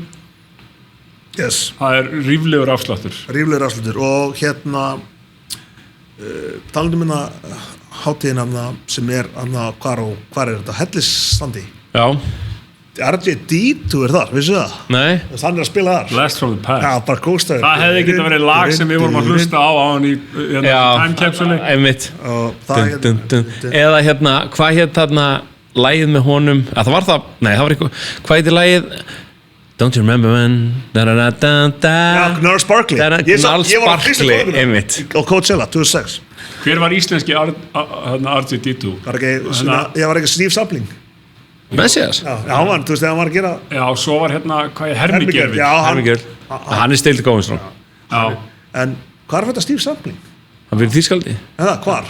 Yes. Það er ríflegur afsláttur og hérna talandum minna hátíðin sem er hvar er þetta, Hellisstandi. Já. RJ-D2 er þar, vissu það? Nei. Hann er að spila þar. Blast from the past. Já, bara góðstæður. Það hefði getað verið lag sem við vorum að hlusta á hann í time capsule. Einmitt. Eða hérna, hvað hétt þarna lagið með honum, það var eitthvað, hvað heitir lagið? Don't you remember when Já, Gnarl Sparkly. Gnarl Sparkly, einmitt. Og Coachella, 2006. Hver var íslenski RJ-D2? Ég var ekki Steve Sapling. Messias? Já, hann var, þú veist, þegar hann var að gera. Já, svo var hérna, hvað er Hermigerfi? Já, hann er stilt góðins frá. Já. En hvað er þetta Steve Sapling? Hann fyrir Þýskaldi. Hvar?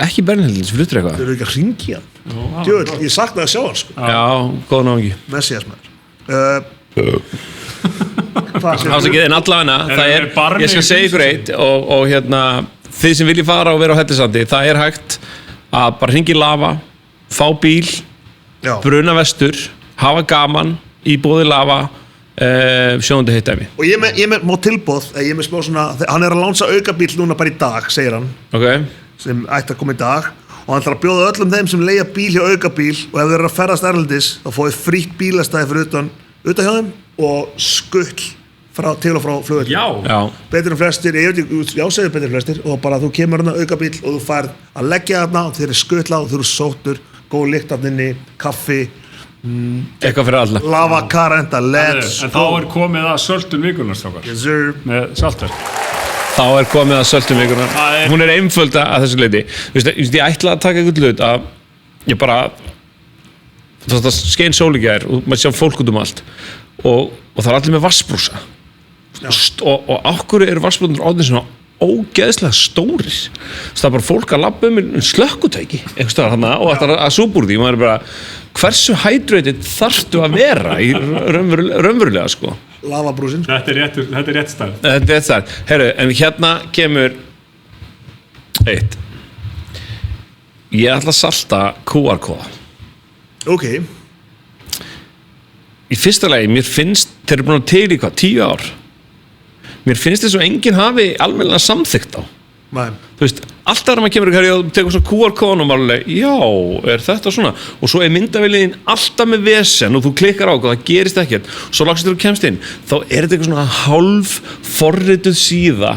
Ekki Bernhildins, flutur eitthvað. Þau eru ekki að hringja hann. Djöfull, ég saknaði að sjá hann sko. Já, góða náðungi. Messias maður. En allavegna, ég skal segja ykkur eitt og hérna, þið sem viljið fara og vera á Hellisandi, það er hægt að bara hringja í Lava, fá bíl, bruna vestur, hafa gaman í boði Lava, sjóðandi heitt dæmi. Og ég með má tilboð, ég með smá svona, hann er að lánsa aukabíl núna bara í dag, segir hann, sem ætti að koma í dag, og hann ætlar að bjóða öllum þeim sem leigja bíl hjá aukabíl og ef þeir eru að ferðast erlendis, þá fóðið frítt bílastæði fyrir utan hjá þeim og skull til og frá flugvelli. Já. Betur en flestir, ég veit ekki, já segir betur en flestir og bara þú kemur hérna aukabíl og þú færð að leggja þarna og þeir eru skuttla og þú eru sóttur, góð lykt af þinni, kaffi, eitthvað fyrir alla. lava karenta, let's En þá komið að söltun vikunar, strákar. Yes, sir. Með saltverk. Þá komið að söltum vikunar. Hún einfölda að þessu leiti. Ég ætla að taka einhvern hlut að ég bara það skein sól í gær og maður sjá fólk út allt og það allir með vassbrúsa og okkur eru vassbrúsar orðin svona ógeðslega stórir. Það bara fólk að labba slökkutæki einhvers staðar þarna og þetta að súpa úr því maður bara, hversu hydrated þarftu að vera í raunverulega sko. Lavabrúsin. Þetta er rétt stærð. Þetta er rétt stærð. Herru, en hérna kemur eitt. Ég ætla að salta QR-kóða. Ok. Í fyrsta lagi, mér finnst, þeir eru búin að til í 10 ár. Mér finnst þess að enginn hafi almennilega samþykkt á. Nei. Þú veist, alltaf maður kemur og tekur svo QR-kóðan og maður já, þetta svona og svo myndavélin alltaf með vesen og þú klikkar á og það gerist ekkert svo lagstur þú kemst inn, þá þetta eitthvað svona hálf forrituð síða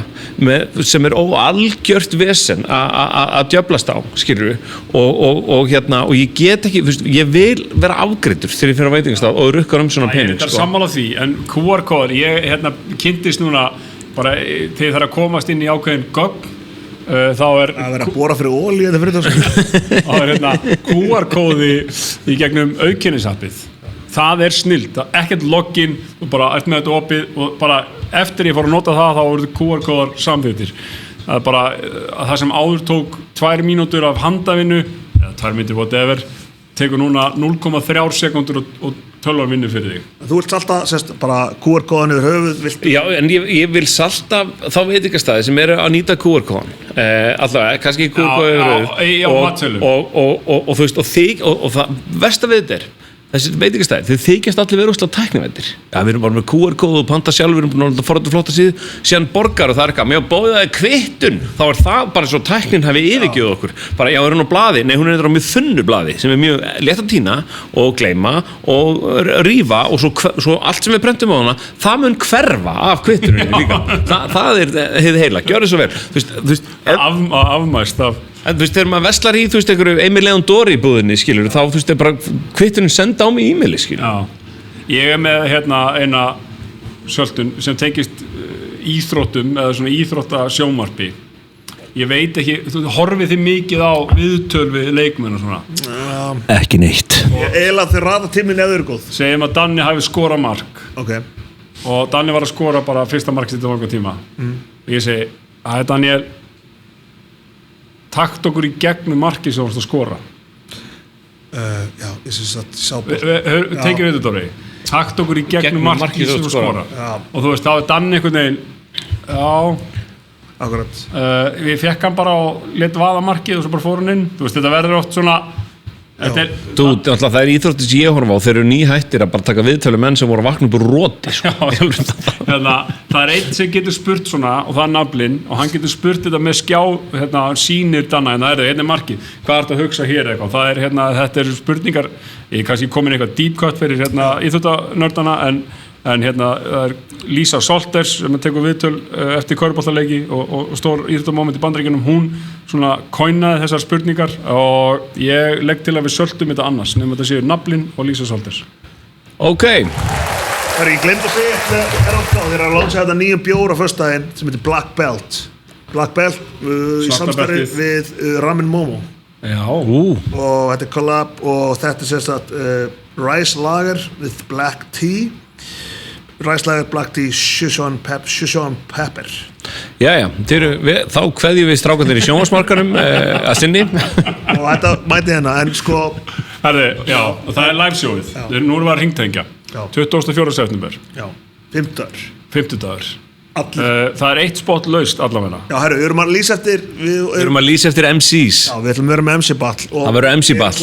sem algjört vesen að djöflast á, skilur við og ég get ekki, þú veist, ég vil vera afgreiddur þegar ég fyrir á veitingastað og rukkar svona pening. Þetta sammála því, en QR-kóðar, ég kynntist núna bara þegar það að komast inn í ákveðin gögn þá að vera að bora fyrir olíu eða fyrir þá QR-kóði í gegnum auðkennisappið. Það snilt, ekkert login og bara eftir með þetta opið og bara eftir ég fór að nota það þá voru QR-kóðar samþýttir. Það bara það sem áður tók 2 mínútur af handavinnu eða 2 mínútur whatever tekur núna 0,3 sekúndur og 12 vinnu fyrir þig. Þú vilt salta bara QR-kóðan yfir höfuð Já, en ég vil salta þá veitingastæði sem eru að nýta QR-kóðan allavega, kannski QR-kóðan yfir höfuð og þú veist og það versta við þetta þessi veitingastæði, þeir þykjast allir vera úrslega tæknivæddir. Já, við erum bara með QR-kóð og panta sjálf, við erum búin að forrita flotta síðu síðan borgar og það eitthvað, mér bóðið það kvittun, þá það bara svo tæknin hafi yfirgjöð okkur, bara já, er hún á blaði nei, hún á mjög þunnu blaði, sem mjög létt að týna og gleyma og rífa og svo allt sem við prentum á hana, það mun hverfa af kvittunum líka, það hið heila, gjörðu svo vel þú veist, afmæst af en þú veist, þegar maður veslar í, þú veist, einhverju Emil Leon Dóri í búðinni, skilur, þá, þú veist, bara kvittunin senda á mig e-maili, skilur. Já, ég með eina söltun sem tengist íþróttum eða svona íþróttasjónvarpi. Ég veit ekki, þú horfið þið mikið á viðtöl við leikmenn og svona? Ekki neitt. Eiginlega þau rata tíminn ef þau eru góð. Segjum að Danni hafi skorað mark. Ok. Og Danni var að skora bara fyrsta mark sitt á einhver tíma. Og ég segi, Daniel, takt okkur í gegnum markið sem þú varst að skora. Já, ég syns að sábort. Tekið við þetta, Dóri. Takt okkur í gegnum markið sem þú skora. Og þú veist, þá Danni einhvern veginn, já, akkurat. Við fekk hann bara og let vaða markið og svo bara fór hann inn. Þú veist, þetta verður oft svona það íþróttir sem ég horfa á, þeir eru nýhættir að bara taka viðtölu menn sem voru að vakna upp úr roti sko. Það eitt sem getur spurt svona og það naflinn og hann getur spurt þetta með skjá sýnir Danna, hérna markið, hvað ert að hugsa hér eitthvað, þetta eru spurningar, ég kannski komin eitthvað deep cut fyrir íþróttanördana en það Lisa Salters sem tekur viðtöl eftir körfuboltaleiki og stór íþróttamoment í Bandaríkjunum, hún svona coinaði þessar spurningar og ég legg til að við söltum þetta annars nefnum þetta séu Naflin og Lisa Salters. Ok. Ég glemdi að segja þeir eru að launcha þetta nýjum bjór á föstudaginn sem heitir Black Belt í samstarfi við Ramen Momo. Já. Og þetta collab og þetta sést að Rice Lager with Black Tea Rice Lager, Black Tea, Szechuan Pepper. Jæja, þá kveðjum við strákarnir í sjónvarpsmarkaðnum að sinni. Og þetta mæti hérna, en sko... Já, og það liveshowið. Nú erum við að hringtengja. 24. september. Já, 50 dagar. Það eitt spot laust allavega. Já, við erum að lýsa eftir... Við erum að lýsa eftir MCs. Já, við ætlum að vera með MC-ball. Það verður MC-ball.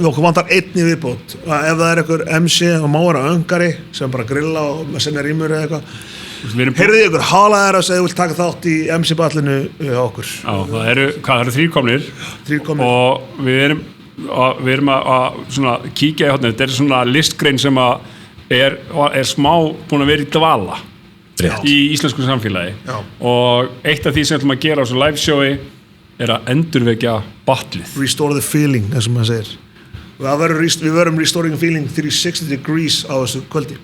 Við okkur vantar einn í viðbót. Ef það einhver MC, það má vera öngari sem bara grilla og með senna rímur eða eitthvað. Heyrðu ykkur, hala þær að segja þú vilt taka þátt í MC-ballinu okkur. Já, það eru 3 komnir. 3 komnir. Og við erum að svona kíkja í hotnið. Þetta svona listgrein sem að er smá búin að vera í dvala Rétt. í íslensku samfélagi Já. og eitt af því sem við ætlum að gera á þessu live showi er að endurvekja batlið. Restore the feeling, eins og maður segir. Við verum restoring the feeling 360 degrees á þessu kvöldi.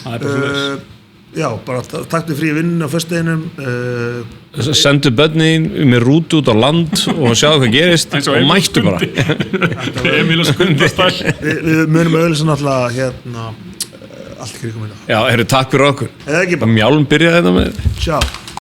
Það er bara fyrir Já, bara taktu frí vinnun á föstudeginum. Sendu börnin með rútu út á land og sjáðu hvað gerist Eins og og Emil mættu bara Emil og Skundastall. Við munum auðvitað náttúrulega allt kringum þetta. Já, takk fyrir okkur Eða ekki bara. Mjálm byrjaði þetta með Ciao.